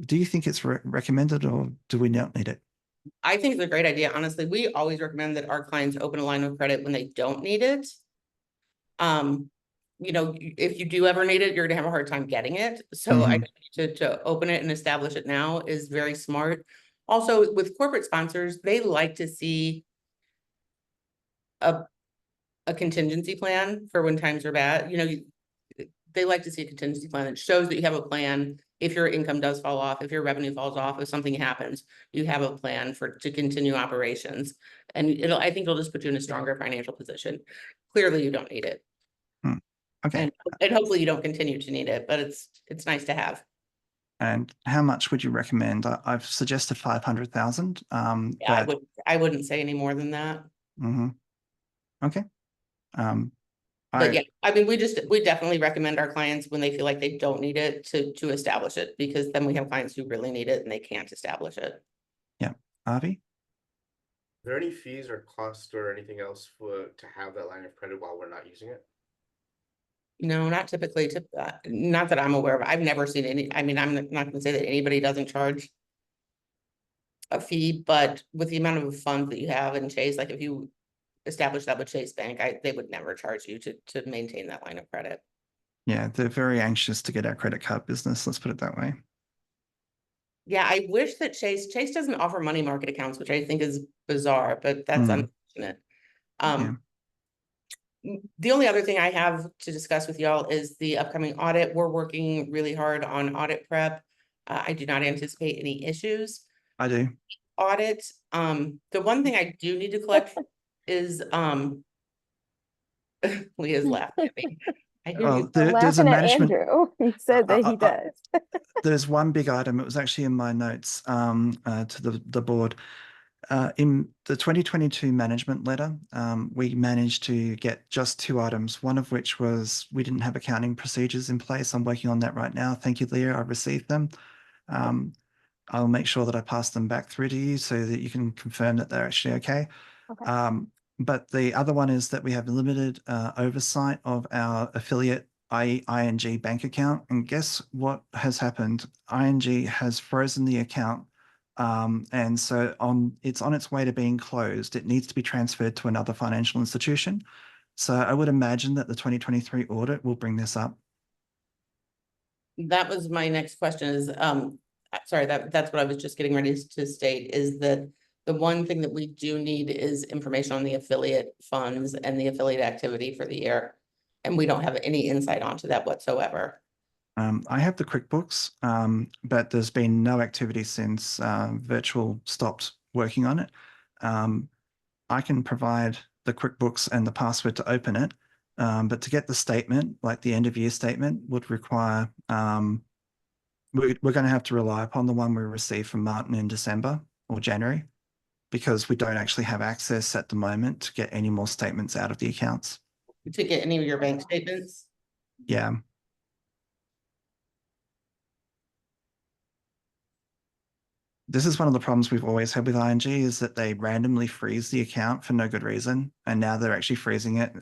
Do you think it's recommended, or do we not need it? I think it's a great idea. Honestly, we always recommend that our clients open a line of credit when they don't need it. You know, if you do ever need it, you're gonna have a hard time getting it. So I think to open it and establish it now is very smart. Also, with corporate sponsors, they like to see a contingency plan for when times are bad. You know, they like to see a contingency plan that shows that you have a plan. If your income does fall off, if your revenue falls off, if something happens, you have a plan to continue operations. And I think it'll just put you in a stronger financial position. Clearly, you don't need it. Okay. And hopefully you don't continue to need it, but it's nice to have. And how much would you recommend? I've suggested 500,000. Yeah, I wouldn't say any more than that. Okay. But yeah, I mean, we definitely recommend our clients when they feel like they don't need it to establish it, because then we have clients who really need it and they can't establish it. Yeah. Avi? Are there any fees or costs or anything else to have that line of credit while we're not using it? No, not typically. Not that I'm aware of. I've never seen any. I mean, I'm not going to say that anybody doesn't charge a fee, but with the amount of funds that you have in Chase, like if you establish that with Chase Bank, they would never charge you to maintain that line of credit. Yeah, they're very anxious to get our credit card business. Let's put it that way. Yeah, I wish that Chase doesn't offer money market accounts, which I think is bizarre, but that's unfortunate. The only other thing I have to discuss with y'all is the upcoming audit. We're working really hard on audit prep. I do not anticipate any issues. I do. Audit. The one thing I do need to collect is Leah's laughing at me. I hear you. There's a management. Andrew. He said that he does. There's one big item. It was actually in my notes to the board. In the 2022 management letter, we managed to get just 2 items, one of which was we didn't have accounting procedures in place. I'm working on that right now. Thank you, Leah. I received them. I'll make sure that I pass them back through to you so that you can confirm that they're actually okay. But the other one is that we have limited oversight of our affiliate ING bank account. And guess what has happened? ING has frozen the account. And so it's on its way to being closed. It needs to be transferred to another financial institution. So I would imagine that the 2023 audit will bring this up. That was my next question is, sorry, that's what I was just getting ready to state, is that the one thing that we do need is information on the affiliate funds and the affiliate activity for the year. And we don't have any insight onto that whatsoever. I have the QuickBooks, but there's been no activity since Virtual stopped working on it. I can provide the QuickBooks and the password to open it. But to get the statement, like the end of year statement, would require, we're going to have to rely upon the one we received from Martin in December or January, because we don't actually have access at the moment to get any more statements out of the accounts. To get any of your bank statements? Yeah. This is one of the problems we've always had with ING, is that they randomly freeze the account for no good reason. And now they're actually freezing it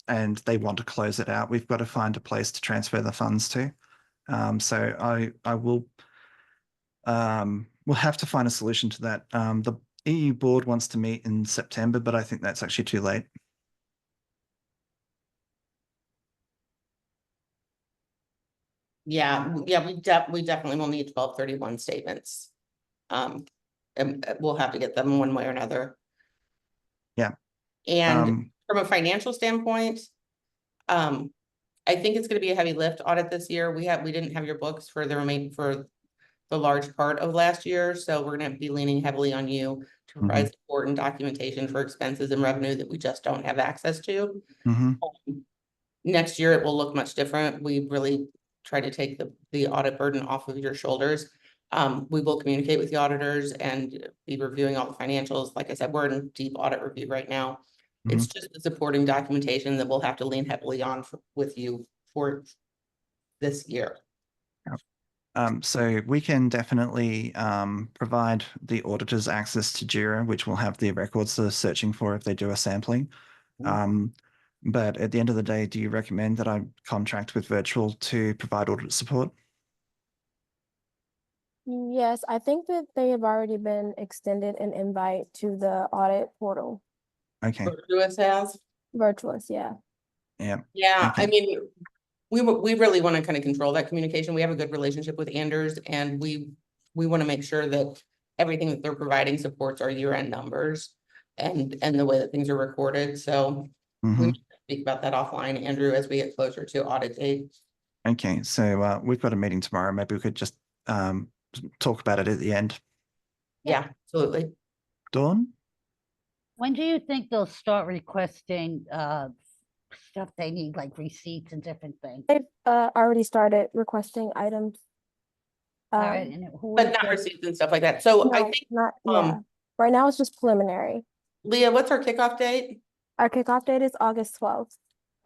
and they want to close it out. We've got to find a place to transfer the funds to. So I will, we'll have to find a solution to that. The EU board wants to meet in September, but I think that's actually too late. Yeah, we definitely will need 1231 statements. And we'll have to get them one way or another. Yeah. And from a financial standpoint, I think it's going to be a heavy lift audit this year. We didn't have your books for the large part of last year, so we're going to be leaning heavily on you to provide important documentation for expenses and revenue that we just don't have access to. Next year, it will look much different. We really try to take the audit burden off of your shoulders. We will communicate with the auditors and be reviewing all the financials. Like I said, we're in deep audit review right now. It's just the supporting documentation that we'll have to lean heavily on with you for this year. So we can definitely provide the auditors access to JIRA, which will have the records they're searching for if they do a sampling. But at the end of the day, do you recommend that I contract with Virtual to provide audit support? Yes, I think that they have already been extended an invite to the audit portal. Okay. Virtuous has? Virtuous, yeah. Yeah. Yeah, Okay. I mean, we really want to kind of control that communication. We have a good relationship with Anders, and we want to make sure that everything that they're providing supports our year-end numbers and the way that things are recorded. So we need to speak about that offline, Andrew, as we get closer to audit date. Okay, so we've got a meeting tomorrow. Maybe we could just talk about it at the end. Yeah, absolutely. Dawn? When do you think they'll start requesting stuff they need, like receipts and different things? They've already started requesting items. All right, and But not receipts and stuff like that. So no, I think yeah. Right now it's just preliminary. Leah, what's our kickoff date? Our kickoff date is August 12th.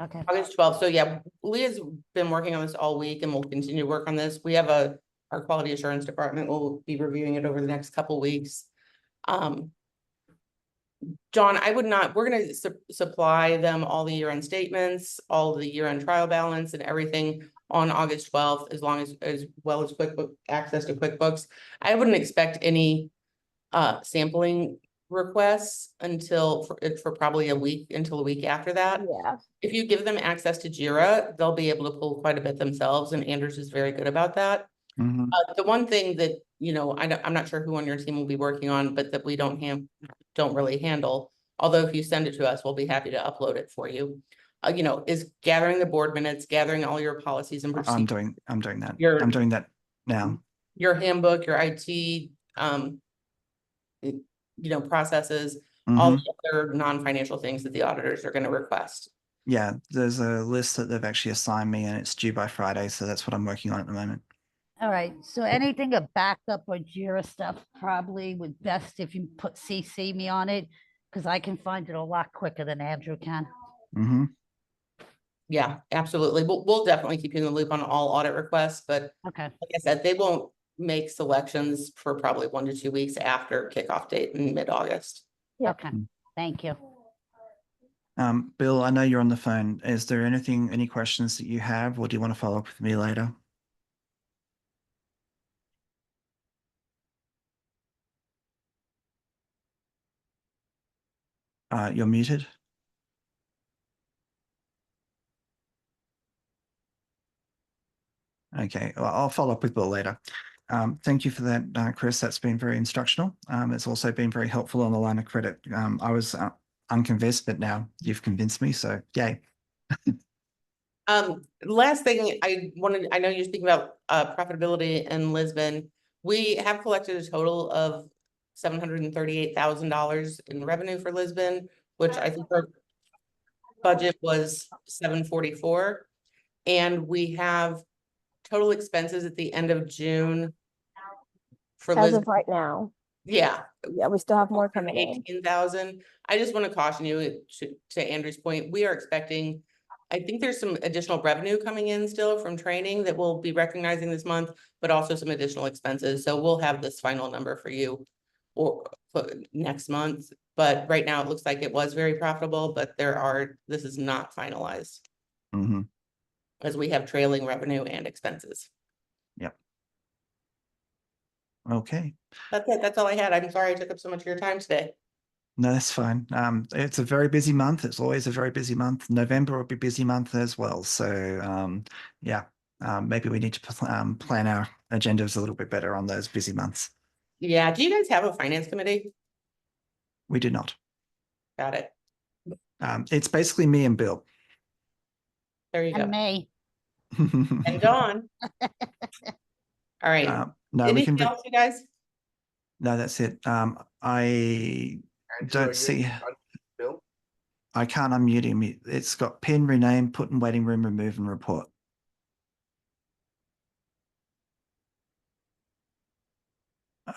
Okay. August 12th. So yeah, Leah's been working on this all week and we'll continue to work on this. We have our quality assurance department will be reviewing it over the next couple weeks. John, we're going to supply them all the year-end statements, all the year-end trial balance and everything on August 12th, as well as QuickBooks access to QuickBooks. I wouldn't expect any sampling requests until for probably a week after that. Yeah. If you give them access to JIRA, they'll be able to pull quite a bit themselves, and Anders is very good about that. The one thing that, I'm not sure who on your team will be working on, but that we don't really handle, although if you send it to us, we'll be happy to upload it for you, is gathering the board minutes, gathering all your policies and procedures. I'm doing that. I'm doing that now. Your handbook, your IT, processes, all the other non-financial things that the auditors are going to request. Yeah, there's a list that they've actually assigned me and it's due by Friday. So that's what I'm working on at the moment. All right, so anything of backup or JIRA stuff probably would best if you CC me on it, because I can find it a lot quicker than Andrew can. Yeah, absolutely. We'll definitely keep you in the loop on all audit requests, but okay, like I said, they won't make selections for probably 1 to 2 weeks after kickoff date in mid-August. Okay, thank you. Bill, I know you're on the phone. Is there any questions that you have, or do you want to follow up with me later? You're muted. Okay, well, I'll follow up with Bill later. Thank you for that, Chris. That's been very instructional. It's also been very helpful on the line of credit. I was unconvinced, but now you've convinced me, so yay. Last thing I know you're speaking about profitability in Lisbon. We have collected a total of $738,000 in revenue for Lisbon, which I think our budget was 744. And we have total expenses at the end of June for As Lisbon. of right now. Yeah, Yeah, we still have more coming in. 18,000. I just want to caution you to Andrew's point, we are expecting, I think there's some additional revenue coming in still from training that we'll be recognizing this month, but also some additional expenses. So we'll have this final number for you or next month. But right now it looks like it was very profitable, but this is not finalized Mhm. as we have trailing revenue and expenses. Yep. Okay. That's it. That's all I had. I'm sorry I took up so much of your time today. No, that's fine. It's a very busy month. It's always a very busy month. November will be a busy month as well. So, yeah, maybe we need to plan our agendas a little bit better on those busy months. Yeah. Do you guys have a finance committee? We do not. Got it. It's basically me and Bill. There you go. And me. And Dawn. All right. No, we Anything can. else, you guys? No, that's it. I Andrew, are don't you see. able to unmute Bill? I can't unmute him. It's got pin, rename, put in waiting room, remove, and report.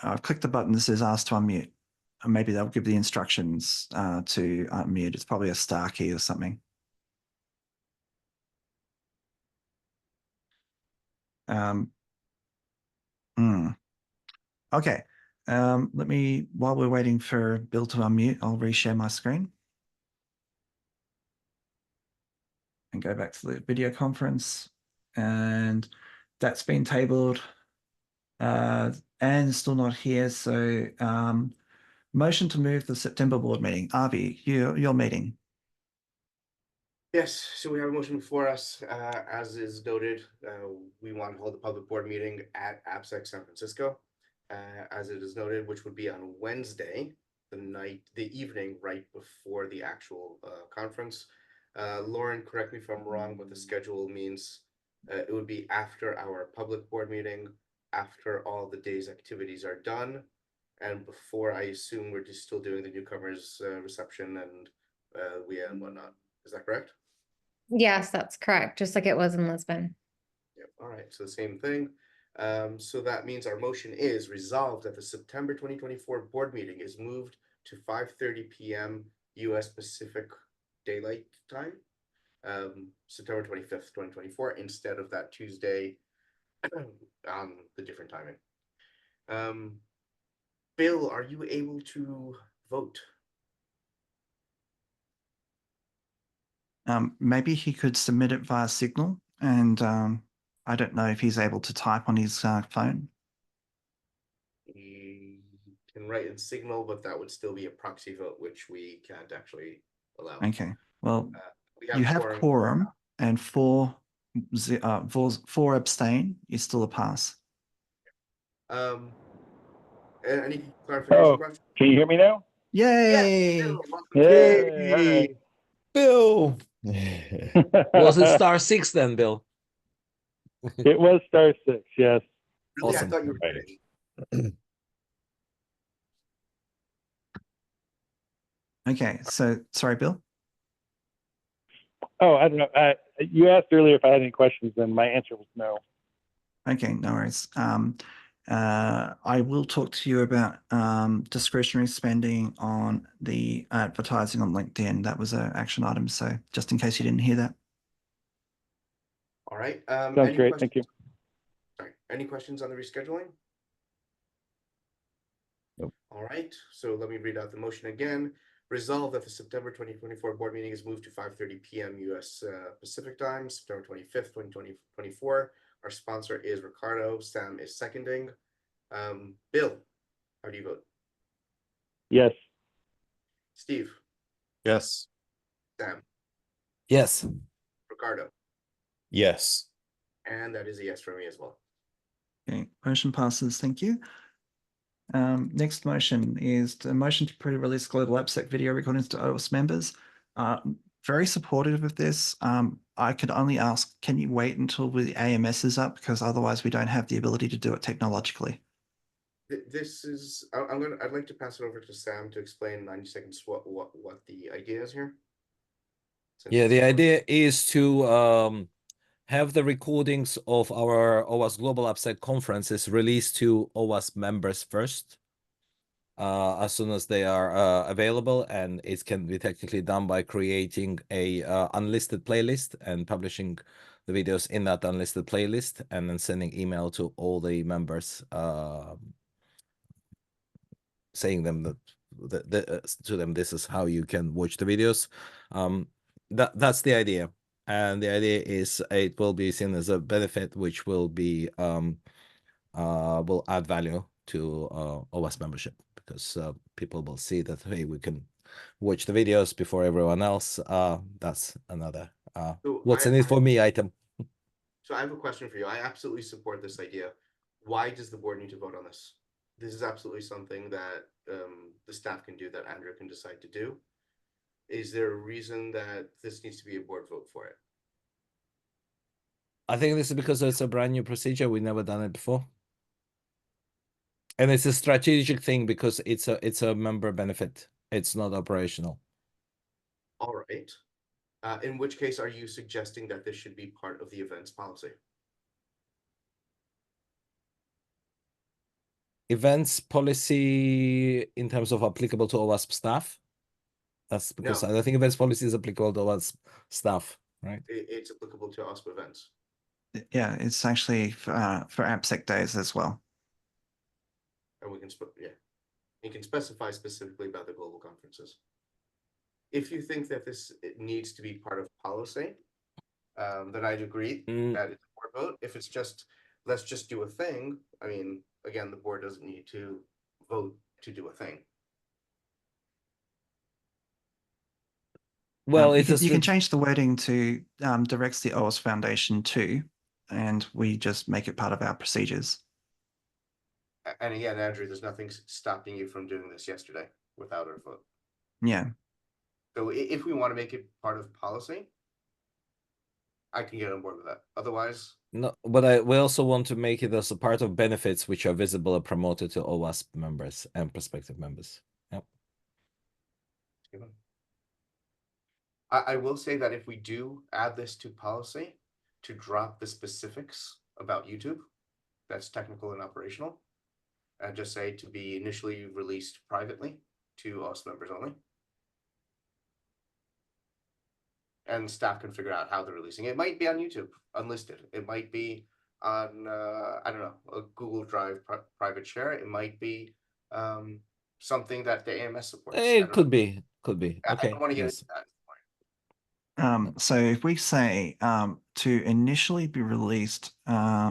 I've clicked the button that says ask to unmute. And maybe they'll give the instructions to unmute. It's probably a star key or something. Okay. Let me, while we're waiting for Bill to unmute, I'll reshare my screen. And go back to the video conference. And that's been tabled. Anne's still not here. So motion to move the September board meeting. Avi, your meeting. Yes, so we have a motion before us, as is noted, we want to hold a public board meeting at AppSec San Francisco. As it is noted, which would be on Wednesday, the evening right before the actual conference. Lauren, correct me if I'm wrong, but the schedule means it would be after our public board meeting, after all the day's activities are done, and before, I assume we're just still doing the newcomers reception and and whatnot. Is that correct? Yes, that's correct. Just like it was in Lisbon. Yep. All right. So the same thing. So that means our motion is resolved that the September 2024 board meeting is moved to 5:30 p.m. U.S. Pacific Daylight Time, September 25th, 2024, instead of that Tuesday on the different timing. Bill, are you able to vote? Maybe he could submit it via Signal, and I don't know if he's able to type on his phone. He can write in Signal, but that would still be a proxy vote, which we can't actually allow. Okay. Well, We you have quorum, and four abstain is still a pass. Any clarification questions? Can you hear me now? Yay! Bill, welcome Yay! to- Bill, was it star 6 then, Bill? It was star 6, yes. Really, Awesome. I thought you were Right. kidding. Okay, so sorry, Bill. Oh, I don't know. You asked earlier if I had any questions, and my answer was no. Okay, no worries. I will talk to you about discretionary spending on the advertising on LinkedIn. That was an action item, so just in case you didn't hear that. All right. Sounds Any great. questions? Thank you. Sorry. Any questions on the rescheduling? Nope. All right. So let me read out the motion again. Resolve that the September 2024 board meeting is moved to 5:30 p.m. U.S. Pacific time, September 25th, 2024. Our sponsor is Ricardo. Sam is seconding. Bill, how do you vote? Yes. Steve, Yes. Sam, Yes. Ricardo, Yes. and that is a yes for me as well. Okay, motion passes. Thank you. Next motion is the motion to pre-release global AppSec video recordings to OWASP members. Very supportive of this. I could only ask, can you wait until the AMS is up? Because otherwise we don't have the ability to do it technologically. This is, I'd like to pass it over to Sam to explain in 90 seconds what the idea is here. Since Yeah, it's the a- idea is to have the recordings of our OWASP Global AppSec conferences released to OWASP members first, as soon as they are available, and it can be technically done by creating a unlisted playlist and publishing the videos in that unlisted playlist, and then sending email to all the members, saying them that to them, this is how you can watch the videos. That's the idea, and the idea is it will be seen as a benefit, which will be will add value to OWASP membership, because people will see that, hey, we can watch the videos before everyone else. That's another So what's in it for me item. So I have a question for you. I absolutely support this idea. Why does the board need to vote on this? This is absolutely something that the staff can do, that Andrew can decide to do. Is there a reason that this needs to be a board vote for it? I think this is because it's a brand new procedure. We've never done it before. And it's a strategic thing because it's a member benefit. It's not operational. All right. In which case, are you suggesting that this should be part of the events policy? Events policy in terms of applicable to OWASP staff? That's because No. I think events policy is applicable to OWASP staff, right? It's applicable to OWASP events. Yeah, it's actually for AppSec days as well. And we can, you can specify specifically about the global conferences. If you think that it needs to be part of policy, then I'd agree that it's a board vote. If it's just, let's just do a thing, I mean, again, the board doesn't need to vote to do a thing. Well, you can change the wording to directs the OWASP Foundation to, and we just make it part of our procedures. And again, Andrew, there's nothing stopping you from doing this yesterday without a vote. Yeah. So if we want to make it part of policy, I can get on board with that. Otherwise, no, but we also want to make it as a part of benefits which are visible and promoted to OWASP members and prospective members. Yep. I will say that if we do add this to policy, to drop the specifics about YouTube, that's technical and operational, and just say to be initially released privately to OWASP members only. And staff can figure out how they're releasing it. It might be on YouTube, unlisted. It might be on, I don't know, a Google Drive private share. It might be something that the AMS supports. It could be. Okay. I don't want to get Yes. into that. So if we say to initially be released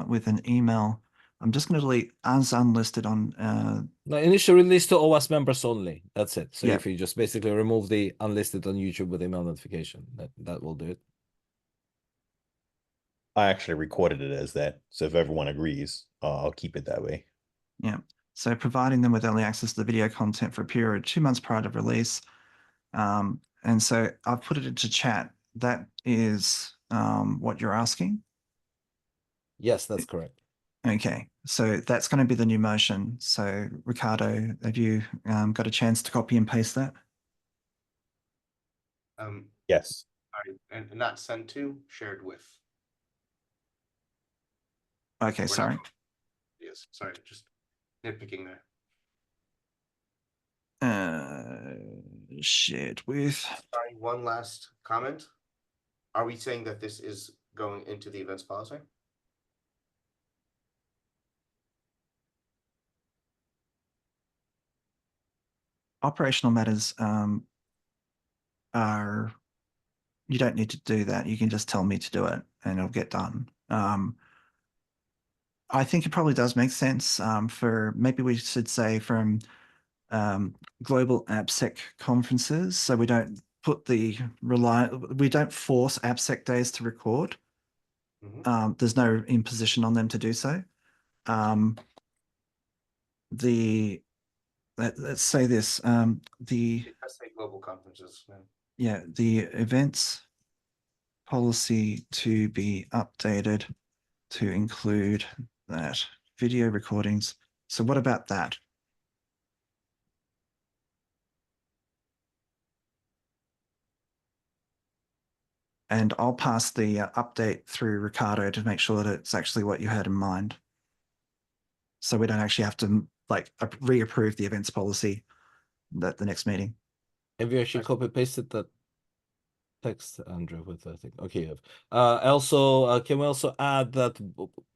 with an email, I'm just going to delete as unlisted on. No, initial release to OWASP members only. That's it. So Yeah. if you just basically remove the unlisted on YouTube with email notification, that will do it. I actually recorded it as that. So if everyone agrees, I'll keep it that way. Yeah. So providing them with early access to the video content for a period of 2 months prior to release. And so I've put it into chat. That is what you're asking? Yes, that's correct. Okay, so that's going to be the new motion. So Ricardo, have you got a chance to copy and paste that? Yes. Sorry, and not sent to, shared with. Okay, sorry. Yes, sorry, just nitpicking there. Shared with. Sorry, one last comment. Are we saying that this is going into the events policy? Operational matters are, you don't need to do that. You can just tell me to do it and it'll get done. I think it probably does make sense for, maybe we should say from global AppSec conferences. So we don't put we don't force AppSec days to record. There's no imposition on them to do so. Let's say this, Let's say global conferences. yeah, the events policy to be updated to include that video recordings So what about that? And I'll pass the update through Ricardo to make sure that it's actually what you had in mind. So we don't actually have to like reapprove the events policy at the next meeting. Have you actually copy pasted that text, Andrew, with I think okay you have. Also can we also add that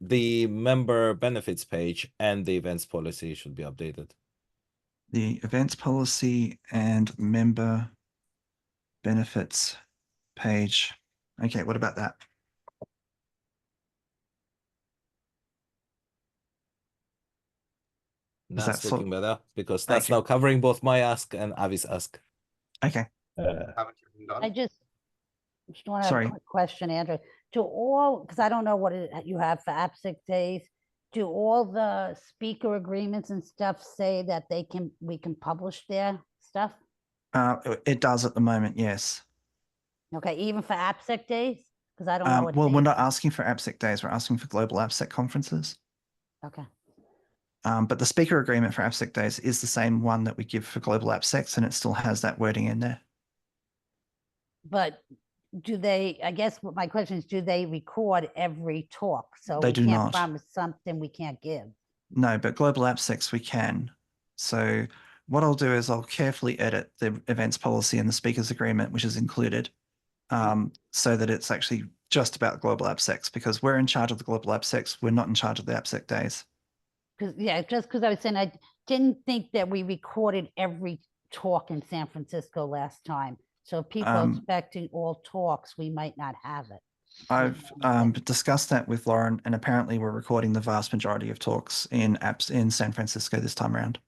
the member benefits page and the events policy should be updated? The events policy and member benefits page. Okay, what about that? That's that looking better because that's now covering both my ask and Avi's ask. Okay. Haven't you done? I just want to have Sorry. a quick question, Andrew. Do all, because I don't know what you have for AppSec days, do all the speaker agreements and stuff say that we can publish their stuff? It does at the moment, yes. Okay, even for AppSec days? Because I don't know what. Well, we're days not they- asking for AppSec days, we're asking for global AppSec conferences. Okay, But the speaker agreement for AppSec days is the same one that we give for global AppSecs, and it still has that wording in there. but do they, I guess what my question is, do they record every talk? So They we do can't not. promise something we can't give. No, but global AppSecs we can. So what I'll do is I'll carefully edit the events policy and the speakers agreement, which is included, so that it's actually just about global AppSecs, because we're in charge of the global AppSecs. We're not in charge of the AppSec days. Because, yeah, just because I was saying, I didn't think that we recorded every talk in San Francisco last time. So if people are expecting all talks, we might not have it. I've discussed that with Lauren, and apparently we're recording the vast majority of talks in apps in San Francisco this time around.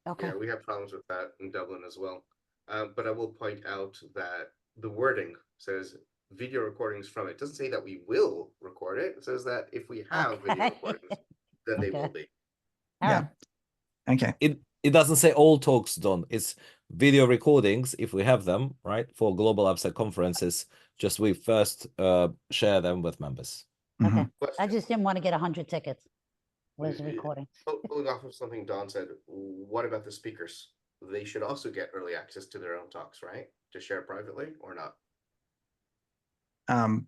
Okay. Yeah, we have problems with that in Dublin as well. But I will point out that the wording says video recordings from it. It doesn't say that we will record it. It says that if we have video Okay. recordings, then they will be. All Yeah. right. Okay. It doesn't say all talks done. It's video recordings if we have them, right? For global AppSec conferences, just we first share them with members. Okay. I Question. just didn't want to get 100 tickets. Where's the Uh, recording? Pulling off of something Don said, what about the speakers? They should also get early access to their own talks, right? To share privately or not?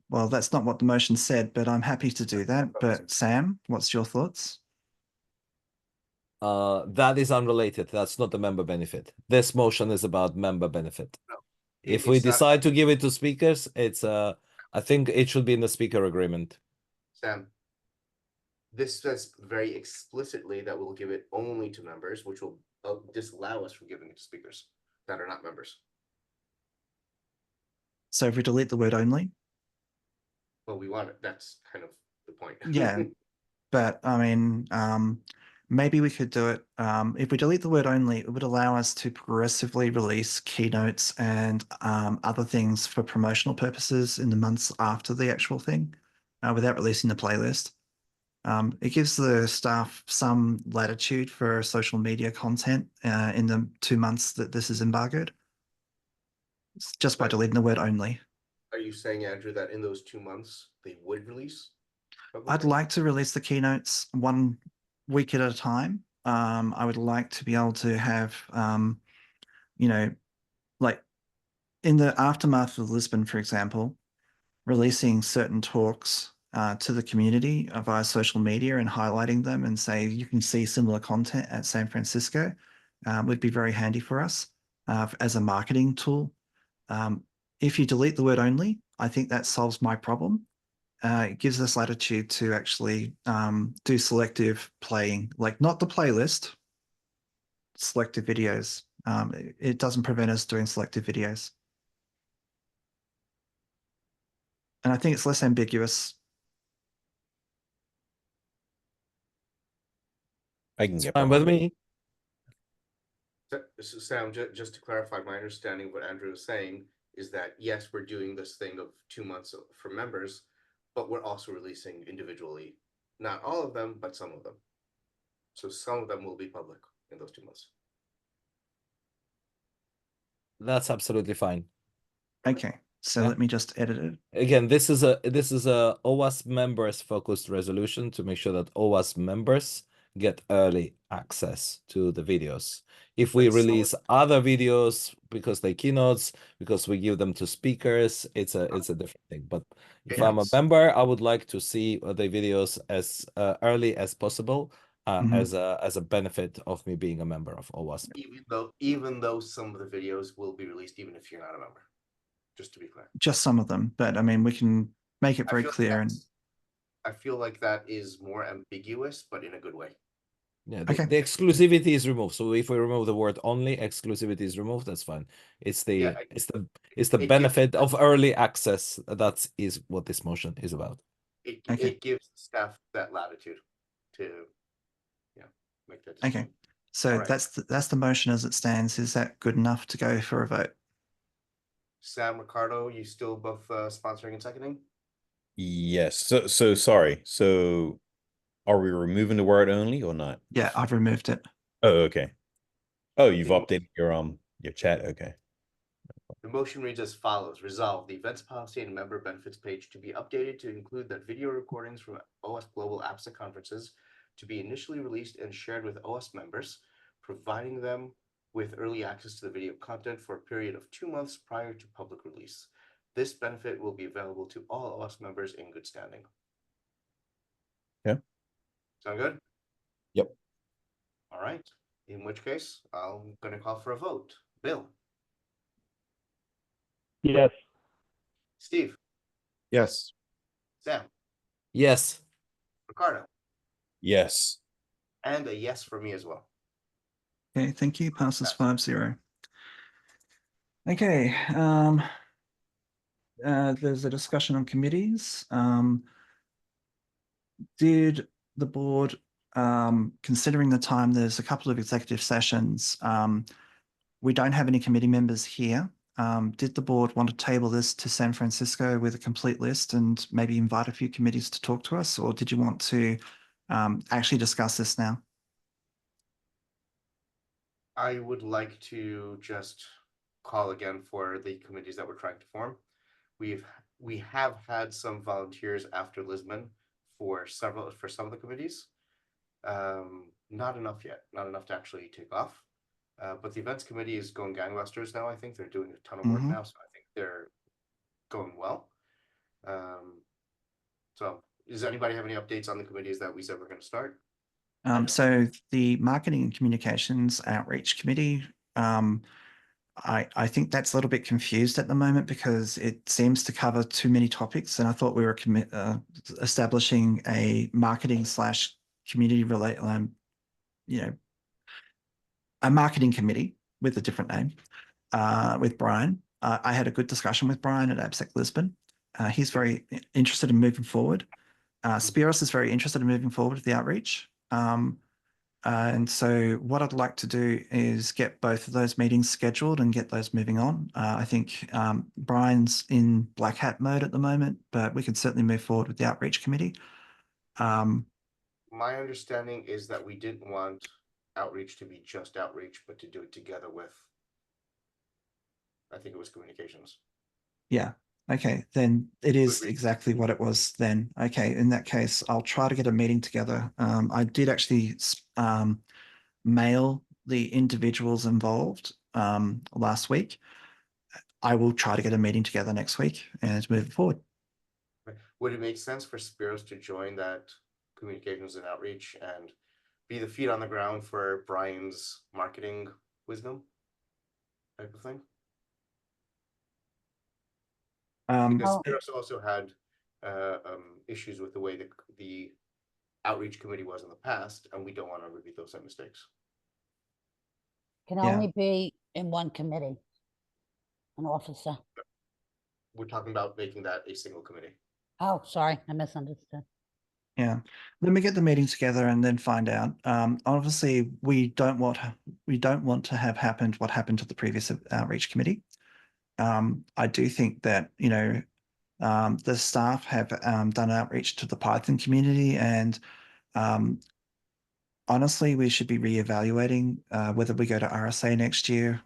Well, that's not what the motion said, but I'm happy to do that. But Sam, what's your thoughts? That is unrelated. That's not the member benefit. This motion is about member benefit. No. If we It's not- decide to give it to speakers, it's I think it should be in the speaker agreement. Sam, this says very explicitly that we'll give it only to members, which will disallow us from giving it to speakers that are not members. So if we delete the word only, Well, we want it. That's kind of the point. yeah. But I mean, maybe we could do it. If we delete the word only, it would allow us to progressively release keynotes and other things for promotional purposes in the months after the actual thing, without releasing the playlist. It gives the staff some latitude for social media content in the 2 months that this is embargoed, just by deleting the word only. Are you saying, Andrew, that in those 2 months they would release? I'd like to release the keynotes 1 week at a time. I would like to be able to have, you know, like in the aftermath of Lisbon, for example, releasing certain talks to the community via social media and highlighting them and say, you can see similar content at San Francisco would be very handy for us as a marketing tool. If you delete the word only, I think that solves my problem. It gives us latitude to actually do selective playing, like not the playlist, selective videos. It doesn't prevent us doing selective videos. And I think it's less ambiguous. I can get Fine behind with it. me. So Sam, just to clarify, my understanding of what Andrew is saying is that, yes, we're doing this thing of 2 months for members, but we're also releasing individually, not all of them, but some of them. So some of them will be public in those 2 months. That's absolutely fine. Okay, so Yeah. let me just edit it. Again, this is a OWASP members focused resolution to make sure that OWASP members get early access to the videos. If we But some of- release other videos because they keynotes, because we give them to speakers, it's a different thing. But if I'm a Yes. member, I would like to see the videos as early as possible, Mhm. as a benefit of me being a member of OWASP. Even though some of the videos will be released, even if you're not a member, just to be clear. Just some of them, but I mean, we can make it I very feel like clear. And that's- I feel like that is more ambiguous, but in a good way. Yeah, Okay. the exclusivity is removed. So if we remove the word only, exclusivity is removed. That's fine. It's the Yeah, it's the it gives- benefit of early access. That is what this motion is about. Okay. It gives staff that latitude to, make that Okay. decision. So All right. that's the motion as it stands. Is that good enough to go for a vote? Sam, Ricardo, you still both sponsoring and seconding? Yes. So sorry. So are we removing the word only or not? Yeah, I've removed it. Oh, okay. Oh, you've The- updated your chat. Okay. The motion reads as follows. Resolve the events policy and member benefits page to be updated to include that video recordings from OWASP Global APSA conferences to be initially released and shared with OWASP members, providing them with early access to the video content for a period of 2 months prior to public release. This benefit will be available to all OWASP members in good standing. Yeah. Sound good? Yep. All right. In which case, I'm going to call for a vote. Bill, Yes. Steve, Yes. Sam, Yes. Ricardo, Yes. and a yes for me as well. Okay, thank you. Passes That's- 5-0. Okay, there's a discussion on committees. Did the board, considering the time, there's a couple of executive sessions. We don't have any committee members here. Did the board want to table this to San Francisco with a complete list and maybe invite a few committees to talk to us? Or did you want to actually discuss this now? I would like to just call again for the committees that we're trying to form. We have had some volunteers after Lisbon for some of the committees. Not enough yet, not enough to actually take off. But the events committee is going gangbusters now. I think they're doing a ton of work now, so I think they're going well. So does anybody have any updates on the committees that we said we're going to start? So the Marketing and Communications Outreach Committee, I think that's a little bit confused at the moment because it seems to cover too many topics. And I thought we were establishing a marketing / community relate, a marketing committee with a different name, with Brian. I had a good discussion with Brian at APSEC Lisbon. He's very interested in moving forward. Spiros is very interested in moving forward with the outreach. And so what I'd like to do is get both of those meetings scheduled and get those moving on. I think Brian's in black hat mode at the moment, but we can certainly move forward with the outreach committee. My understanding is that we didn't want outreach to be just outreach, but to do it together with, I think it was communications. Yeah. Okay, then it is Agreed. exactly what it was then. Okay, in that case, I'll try to get a meeting together. I did actually mail the individuals involved last week. I will try to get a meeting together next week and move forward. Would it make sense for Spiros to join that communications and outreach and be the feet on the ground for Brian's marketing wisdom type of thing? Because Spiros also had issues with the way the outreach committee was in the past, and we don't want to repeat those same mistakes. Can Yeah. only be in one committee, an officer. We're talking about making that a single committee. Oh, sorry, I misunderstood. Yeah, let me get the meeting together and then find out. Obviously, we don't want to have happened what happened to the previous outreach committee. I do think that the staff have done outreach to the Python community, and honestly, we should be reevaluating whether we go to RSA next year.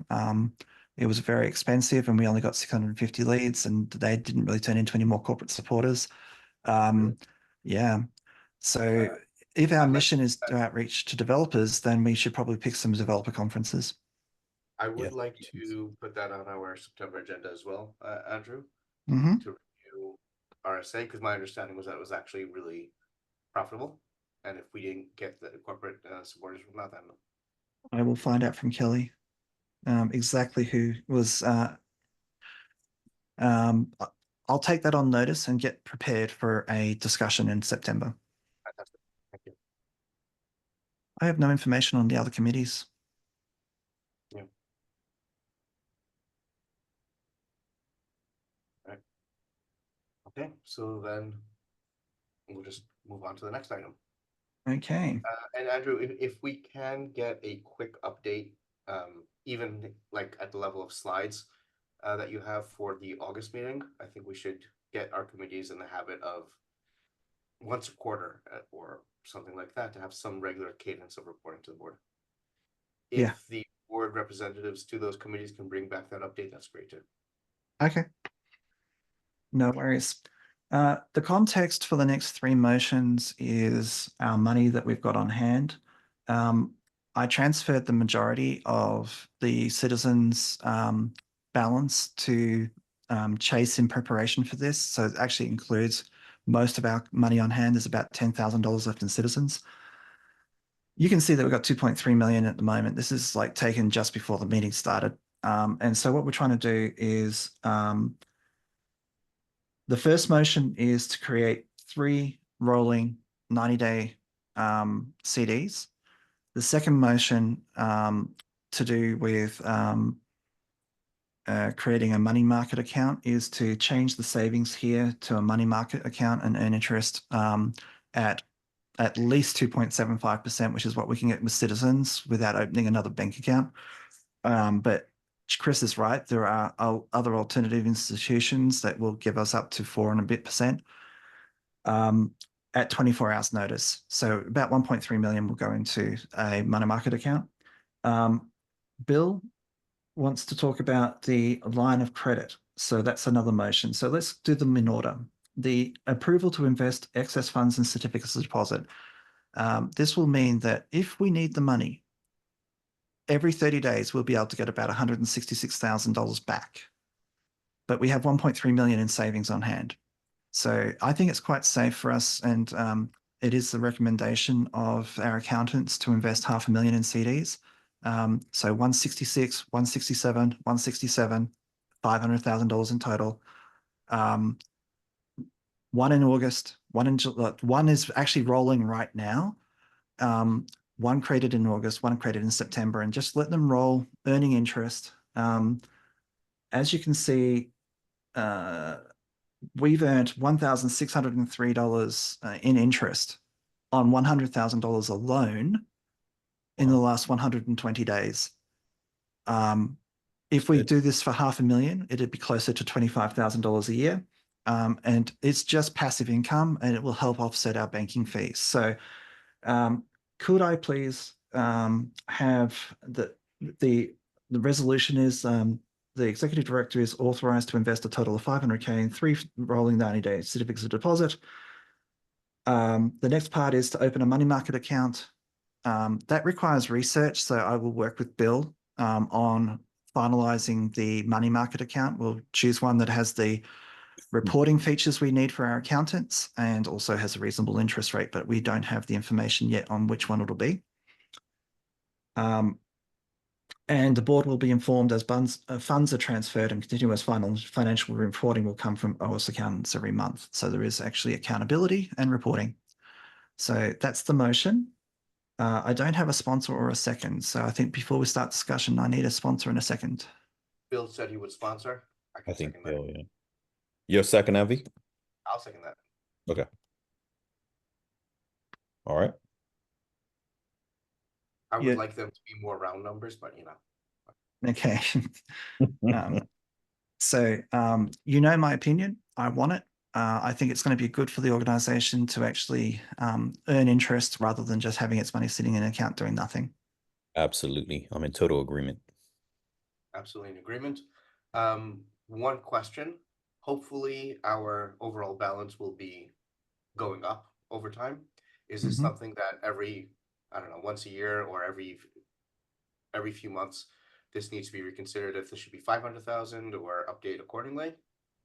It was very expensive, and we only got 650 leads, and they didn't really turn into any more corporate supporters. Yeah. So if our I'd like mission is that. to outreach to developers, then we should probably pick some developer conferences. I would Yes, like please. to put that on our September agenda as well, Andrew, Hmm. to review RSA, because my understanding was that it was actually really profitable. And if we didn't get the corporate supporters from that, then I will find out from Kelly exactly who was. I'll take that on notice and get prepared for a discussion in September. fantastic. Thank you. I have no information on the other committees. Okay, so then we'll just move on to the next item. Okay. And Andrew, if we can get a quick update, even like at the level of slides that you have for the August meeting, I think we should get our committees in the habit of once a quarter or something like that to have some regular cadence of reporting to the board. Yeah. If the board representatives to those committees can bring back that update, that's great too. Okay. No worries. The context for the next three motions is our money that we've got on hand. I transferred the majority of the citizens' balance to Chase in preparation for this. So it actually includes most of our money on hand. There's about $10,000 left in citizens. You can see that we've got 2.3 million at the moment. This is like taken just before the meeting started. And so what we're trying to do is the first motion is to create 3 rolling 90-day CDs. The second motion to do with creating a money market account is to change the savings here to a money market account and earn interest at least 2.75%, which is what we can get with citizens without opening another bank account. But Chris is right. There are other alternative institutions that will give us up to 4 and a bit percent at 24 hours notice. So about 1.3 million will go into a money market account. Bill wants to talk about the line of credit. So that's another motion. So let's do them in order. The approval to invest excess funds in certificates of deposit. This will mean that if we need the money, every 30 days, we'll be able to get about $166,000 back. But we have 1.3 million in savings on hand. So I think it's quite safe for us. And it is the recommendation of our accountants to invest $500,000 in CDs. So 166, 167, 167, $500,000 in total. One in August, one in July, one is actually rolling right now. One created in August, one created in September, and just let them roll, earning interest. As you can see, we've earned $1,603 in interest on $100,000 alone in the last 120 days. If we do this for $500,000, it'd be closer to $25,000 a year. And it's just passive income, and it will help offset our banking fees. So could I please have the resolution is the executive director is authorized to invest a total of $500,000 in 3 rolling 90-day certificates of deposit. The next part is to open a money market account. That requires research, so I will work with Bill on finalizing the money market account. We'll choose one that has the reporting features we need for our accountants and also has a reasonable interest rate, but we don't have the information yet on which one it'll be. And the board will be informed as funds are transferred, and continuous financial reporting will come from OWASP accountants every month. So there is actually accountability and reporting. So that's the motion. I don't have a sponsor or a second. So I think before we start discussion, I need a sponsor and a second. Bill said he would sponsor. I think second Bill, that. yeah. Your second, Avi? I'll second that. Okay. All right. I would Yeah. like them to be more round numbers, but you know. Okay. So you know my opinion. I want it. I think it's going to be good for the organization to actually earn interest rather than just having its money sitting in an account doing nothing. Absolutely. I'm in total agreement. Absolutely in agreement. One question. Hopefully our overall balance will be going up over time. Is this Mhm. something that I don't know, once a year or every few months, this needs to be reconsidered if this should be 500,000 or update accordingly?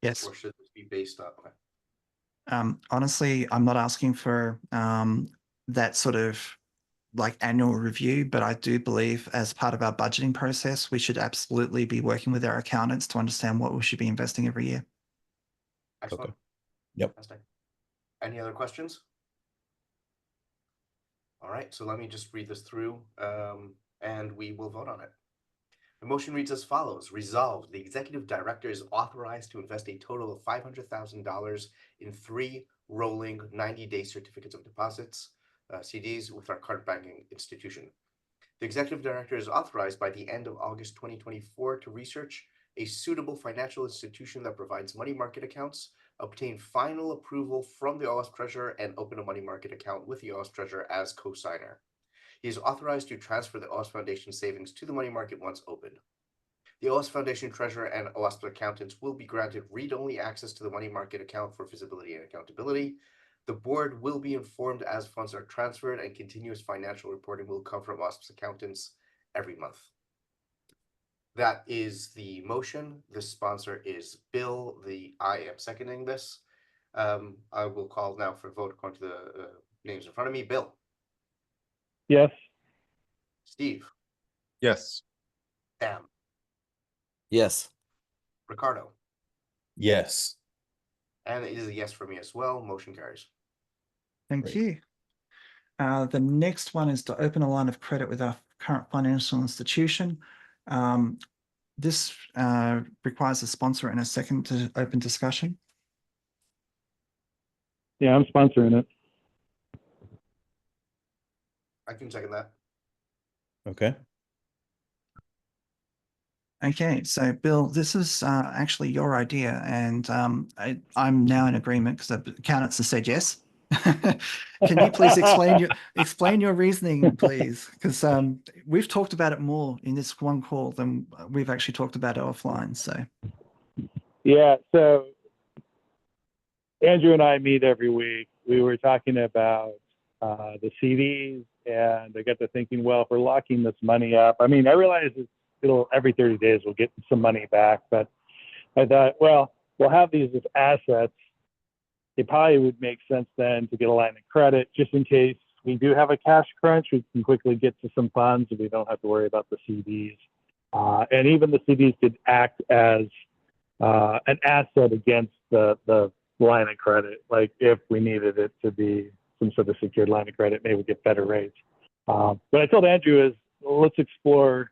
Yes. Or should this be based on, okay. Honestly, I'm not asking for that sort of like annual review, but I do believe as part of our budgeting process, we should absolutely be working with our accountants to understand what we should be investing every year. Excellent. Okay. Yep. Fantastic. Any other questions? All right, so let me just read this through and we will vote on it. The motion reads as follows. Resolved, the executive director is authorized to invest a total of $500,000 in 3 rolling 90-day certificates of deposits, CDs, with our current banking institution. The executive director is authorized by the end of August 2024 to research a suitable financial institution that provides money market accounts, obtain final approval from the OWASP treasurer, and open a money market account with the OWASP treasurer as co-signer. He is authorized to transfer the OWASP Foundation savings to the money market once opened. The OWASP Foundation treasurer and OWASP accountants will be granted read-only access to the money market account for visibility and accountability. The board will be informed as funds are transferred, and continuous financial reporting will come from OWASP's accountants every month. That is the motion. The sponsor is Bill. I am seconding this. I will call now for a vote according to the names in front of me. Bill. Yes. Steve. Yes. Sam. Yes. Ricardo. Yes. And it is a yes for me as well. Motion carries. Thank Great. you. The next one is to open a line of credit with our current financial institution. This requires a sponsor and a second to open discussion. Yeah, I'm sponsoring it. I can second that. Okay. Okay, so Bill, this is actually your idea, and I'm now in agreement because the accountants have said yes. Can you please explain your reasoning, please? Because we've talked about it more in this one call than we've actually talked about it offline. So Yeah, so Andrew and I meet every week. We were talking about the CDs, and I got to thinking, well, if we're locking this money up, I mean, I realize it'll every 30 days we'll get some money back, but I thought, well, we'll have these as assets. It probably would make sense then to get a line of credit just in case we do have a cash crunch. We can quickly get to some funds and we don't have to worry about the CDs. And even the CDs could act as an asset against the line of credit. Like if we needed it to be some sort of secured line of credit, maybe we get better rates. But I told Andrew is let's explore,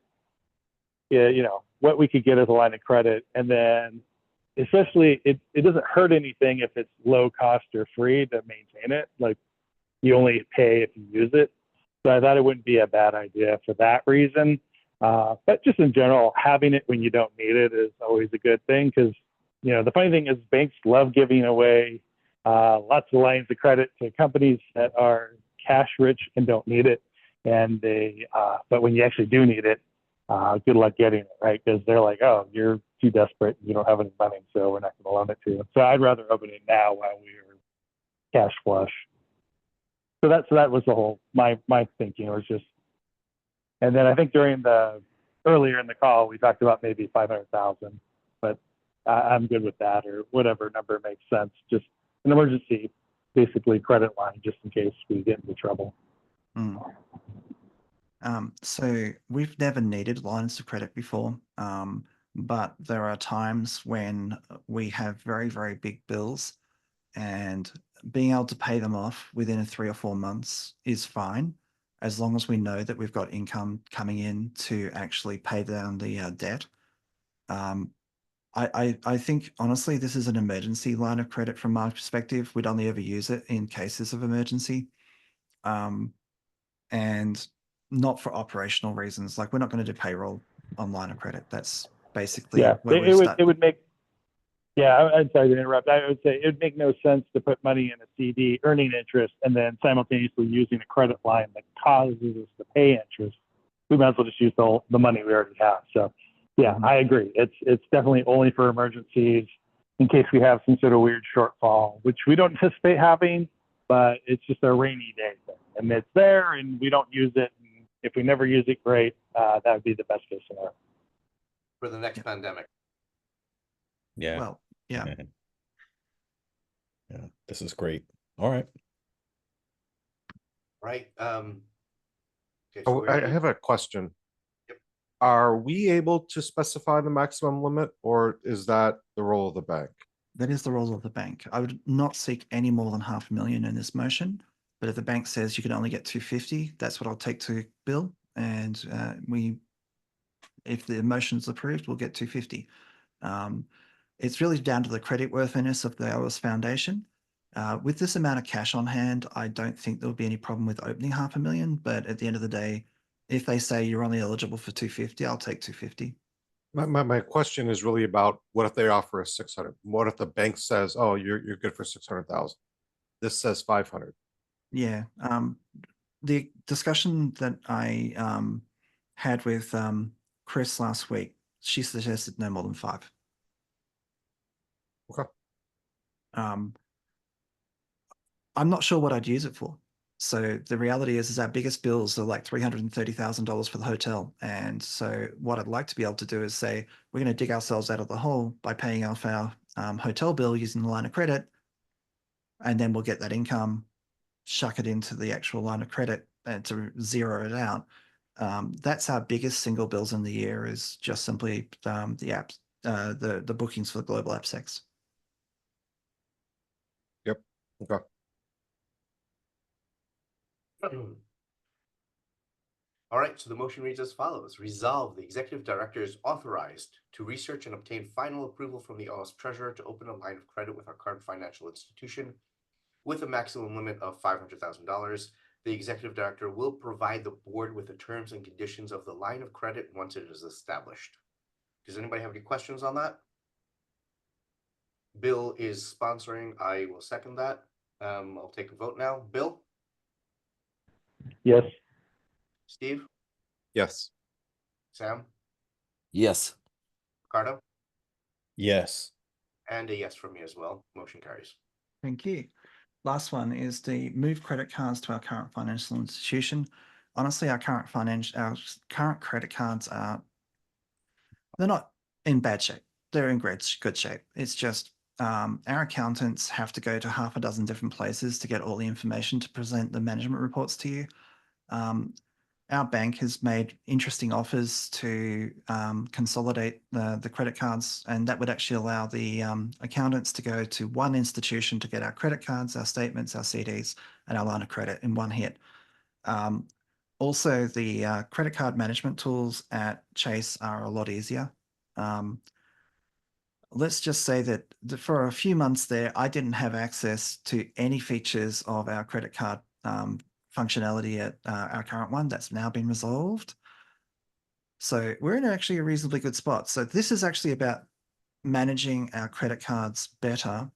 what we could get as a line of credit, and then especially it doesn't hurt anything if it's low cost or free to maintain it. Like you only pay if you use it. So I thought it wouldn't be a bad idea for that reason. But just in general, having it when you don't need it is always a good thing because, the funny thing is banks love giving away lots of lines of credit to companies that are cash rich and don't need it. And but when you actually do need it, good luck getting it, right? Because they're like, oh, you're too desperate, you don't have any money, so we're not going to loan it to you. So I'd rather open it now while we're cash flush. So that was the whole my thinking was just, and then I think earlier in the call we talked about maybe 500,000, but I'm good with that or whatever number makes sense. Just an emergency, basically credit line, just in case we get into trouble. So we've never needed lines of credit before, but there are times when we have very, very big bills, and being able to pay them off within 3 or 4 months is fine, as long as we know that we've got income coming in to actually pay down the debt. I think honestly this is an emergency line of credit from my perspective. We'd only ever use it in cases of emergency. And not for operational reasons. Like we're not going to do payroll on line of credit. That's basically where it would make. Yeah, I'm sorry to interrupt. I would say it would make no sense to put money in a CD earning interest and then simultaneously using a credit line that causes us to pay interest. We might as well just use the money we already have. So yeah, I agree. It's definitely only for emergencies in case we have some sort of weird shortfall, which we don't anticipate having. but it's just a rainy day thing. And it's there and we don't use it. And if we never use it, great. That would be the best case scenario. For the next Yeah. pandemic. Yeah. Well, yeah. Mhm. Yeah, this is great. All right. Right? Okay, so Oh, we're I gonna- have a question. Yep. Are we able to specify the maximum limit, or is that the role of the bank? That is the role of the bank. I would not seek any more than 500,000 in this motion. But if the bank says you can only get 250, that's what I'll take to Bill. And if the motion is approved, we'll get 250. It's really down to the creditworthiness of the OWASP Foundation. With this amount of cash on hand, I don't think there'll be any problem with opening 500,000. But at the end of the day, if they say you're only eligible for 250, I'll take 250. My question is really about what if they offer us 600? What if the bank says, oh, you're good for 600,000? This says 500. Yeah. The discussion that I had with Chris last week, she suggested no more than 5. Okay. I'm not sure what I'd use it for. So the reality is our biggest bills are like $330,000 for the hotel. And so what I'd like to be able to do is say, we're going to dig ourselves out of the hole by paying off our hotel bill using the line of credit. And then we'll get that income, shuck it into the actual line of credit and to zero it out. That's our biggest single bills in the year is just simply the apps, the bookings for the global AppSex. Yep. Okay. All right, so the motion reads as follows. Resolve, the executive director is authorized to research and obtain final approval from the OWASP treasurer to open a line of credit with our current financial institution with a maximum limit of $500,000. The executive director will provide the board with the terms and conditions of the line of credit once it is established. Does anybody have any questions on that? Bill is sponsoring. I will second that. I'll take a vote now. Bill? Yes. Steve? Yes. Sam? Yes. Ricardo? Yes. And a yes from me as well. Motion carries. Thank you. Last one is the move credit cards to our current financial institution. Honestly, our current credit cards they're not in bad shape. They're in good shape. It's just our accountants have to go to half a dozen different places to get all the information to present the management reports to you. Our bank has made interesting offers to consolidate the credit cards, and that would actually allow the accountants to go to one institution to get our credit cards, our statements, our CDs, and our line of credit in one hit. Also, the credit card management tools at Chase are a lot easier. Let's just say that for a few months there, I didn't have access to any features of our credit card functionality at our current one. That's now been resolved. So we're in actually a reasonably good spot. So this is actually about managing our credit cards better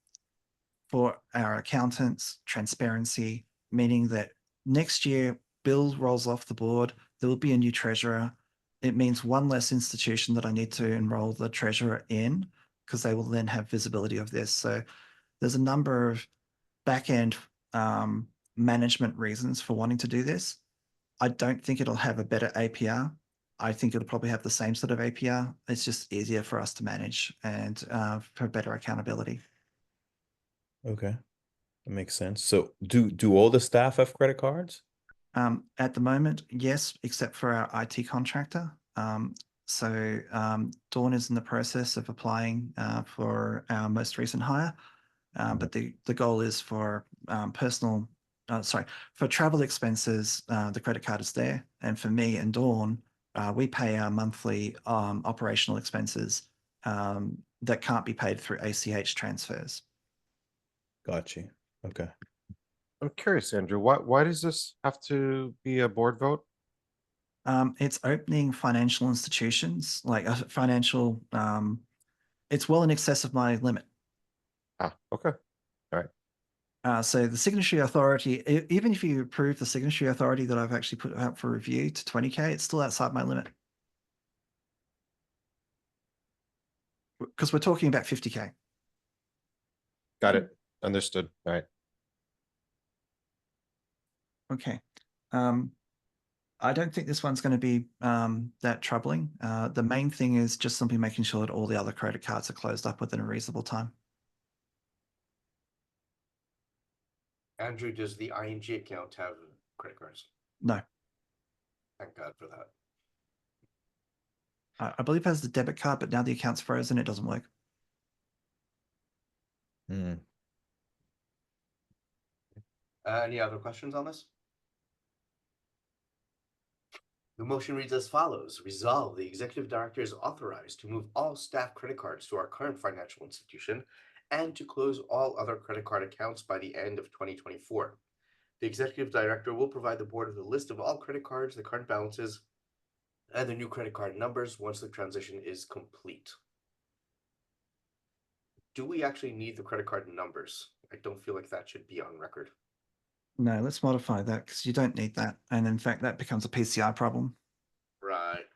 for our accountants, transparency, meaning that next year, Bill rolls off the board, there will be a new treasurer. It means one less institution that I need to enroll the treasurer in, because they will then have visibility of this. So there's a number of back-end management reasons for wanting to do this. I don't think it'll have a better APR. I think it'll probably have the same sort of APR. It's just easier for us to manage and for better accountability. Okay. That makes sense. So do all the staff have credit cards? At the moment, yes, except for our IT contractor. So Dawn is in the process of applying for our most recent hire. But the goal is for for travel expenses, the credit card is there. And for me and Dawn, we pay our monthly operational expenses that can't be paid through ACH transfers. Got you. Okay. I'm curious, Andrew, why does this have to be a board vote? It's opening financial institutions, like a financial, it's well in excess of my limit. Ah, okay. All right. So the signatory authority, even if you approve the signatory authority that I've actually put out for review to 20K, it's still outside my limit. Because we're talking about 50K. Got it. Understood. All right. Okay. I don't think this one's going to be that troubling. The main thing is just simply making sure that all the other credit cards are closed up within a reasonable time. Andrew, does the ING account have credit cards? No, Thank God for that. I believe it has the debit card, but now the account's frozen. It doesn't work. Hmm. Any other questions on this? The motion reads as follows. Resolve, the executive director is authorized to move all staff credit cards to our current financial institution and to close all other credit card accounts by the end of 2024. The executive director will provide the board with a list of all credit cards, the current balances, and the new credit card numbers once the transition is complete. Do we actually need the credit card numbers? I don't feel like that should be on record. No, let's modify that because you don't need that. And in fact, that becomes a PCI problem. Right.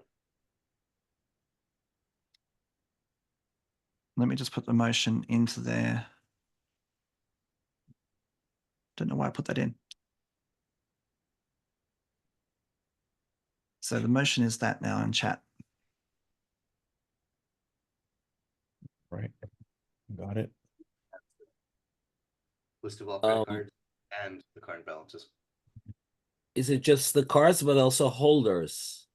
Let me just put the motion into there. Don't know why I put that in. So the motion is that now in chat. Right. Got it. List of all credit cards and the current balances. Is it just the cards, but also holders?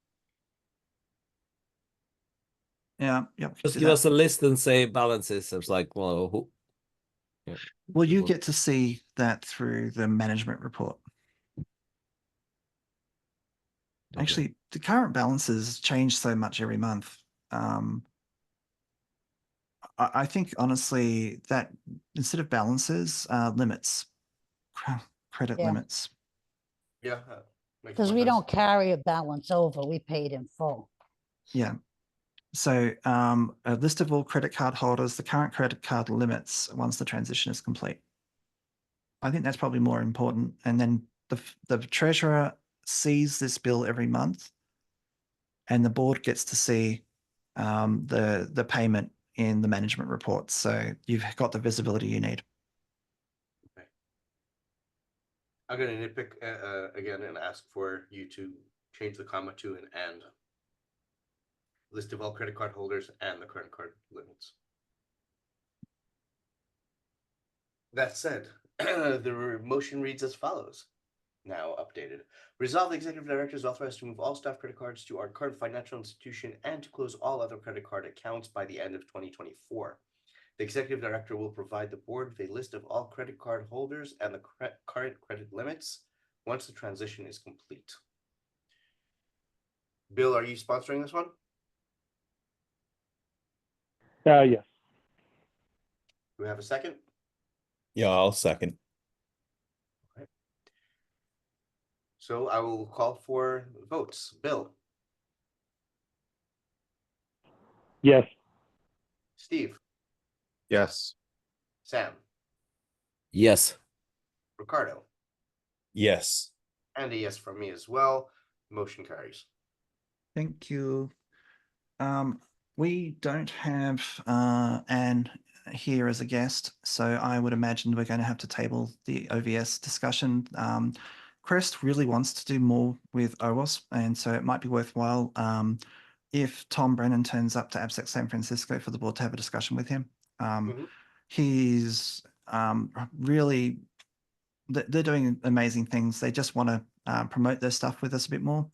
Yeah, yep. Just see give that. us a list and say balances. It's like, well, who? Yeah. Well, you People- get to see that through the management report. Okay. Actually, the current balances change so much every month. I think honestly that instead of balances, limits, credit Yeah. limits. Yeah. Makes Because more we sense. don't carry a balance over, we paid in full. Yeah. So a list of all credit card holders, the current credit card limits once the transition is complete. I think that's probably more important. And then the treasurer sees this bill every month, and the board gets to see the payment in the management report. So you've got the visibility you need. I'm going to nitpick again and ask for you to change the comma to an and. List of all credit card holders and the current card limits. That said, the motion reads as follows. Now updated. Resolve, the executive director is authorized to move all staff credit cards to our current financial institution and to close all other credit card accounts by the end of 2024. The executive director will provide the board with a list of all credit card holders and the current credit limits once the transition is complete. Bill, are you sponsoring this one? Yes. Do we have a second? Yeah, I'll second. So I will call for votes. Bill, Yes. Steve, Yes. Sam, Yes. Ricardo, Yes. and a yes from me as well. Motion carries. Thank you. We don't have Anne here as a guest, so I would imagine we're going to have to table the OVS discussion. Crest really wants to do more with OWASP, and so it might be worthwhile if Tom Brennan turns up to ABSEC San Francisco for the board to have a discussion with him. He's really, they're doing amazing things. They just want to promote their stuff with us a bit more.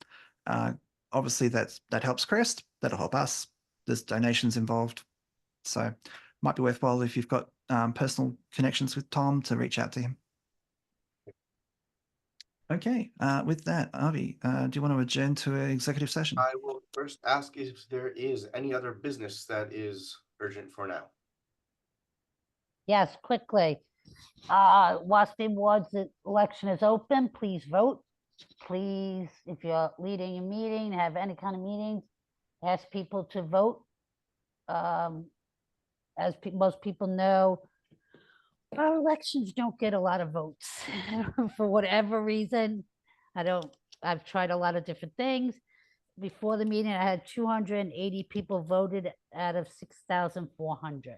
Obviously that helps Crest, that'll help us. There's donations involved. So might be worthwhile if you've got personal connections with Tom to reach out to him. Okay, with that, Avi, do you want to adjourn to an executive session? I will first ask if there is any other business that is urgent for now. Yes, quickly. WASP Awards election is open. Please vote. Please, if you're leading a meeting, have any kind of meetings, ask people to vote. As most people know, our elections don't get a lot of votes for whatever reason. I've tried a lot of different things. Before the meeting, I had 280 people voted out of 6,400.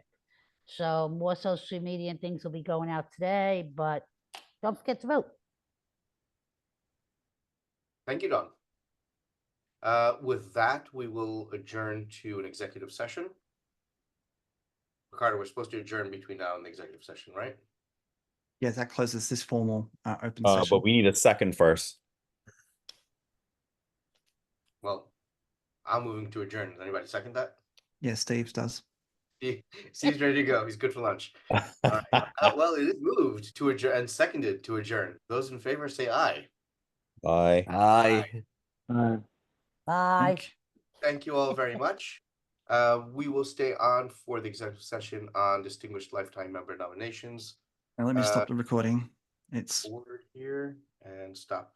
So more social media and things will be going out today, but don't forget to vote. Thank you, Don. With that, we will adjourn to an executive session. Ricardo, we're supposed to adjourn between now and the executive session, right? Yeah, that closes this formal open But session. we need a second first. Well, I'm moving to adjourn. Does anybody second that? Yeah, Steve does. Steve's ready to go. He's good for lunch. Well, it is moved to adjourn and seconded to adjourn. Those in favor say aye. Bye. Aye. Bye. Thank you all very much. We will stay on for the executive session on distinguished lifetime member nominations. Now let me stop the recording. It's Forward here and stop.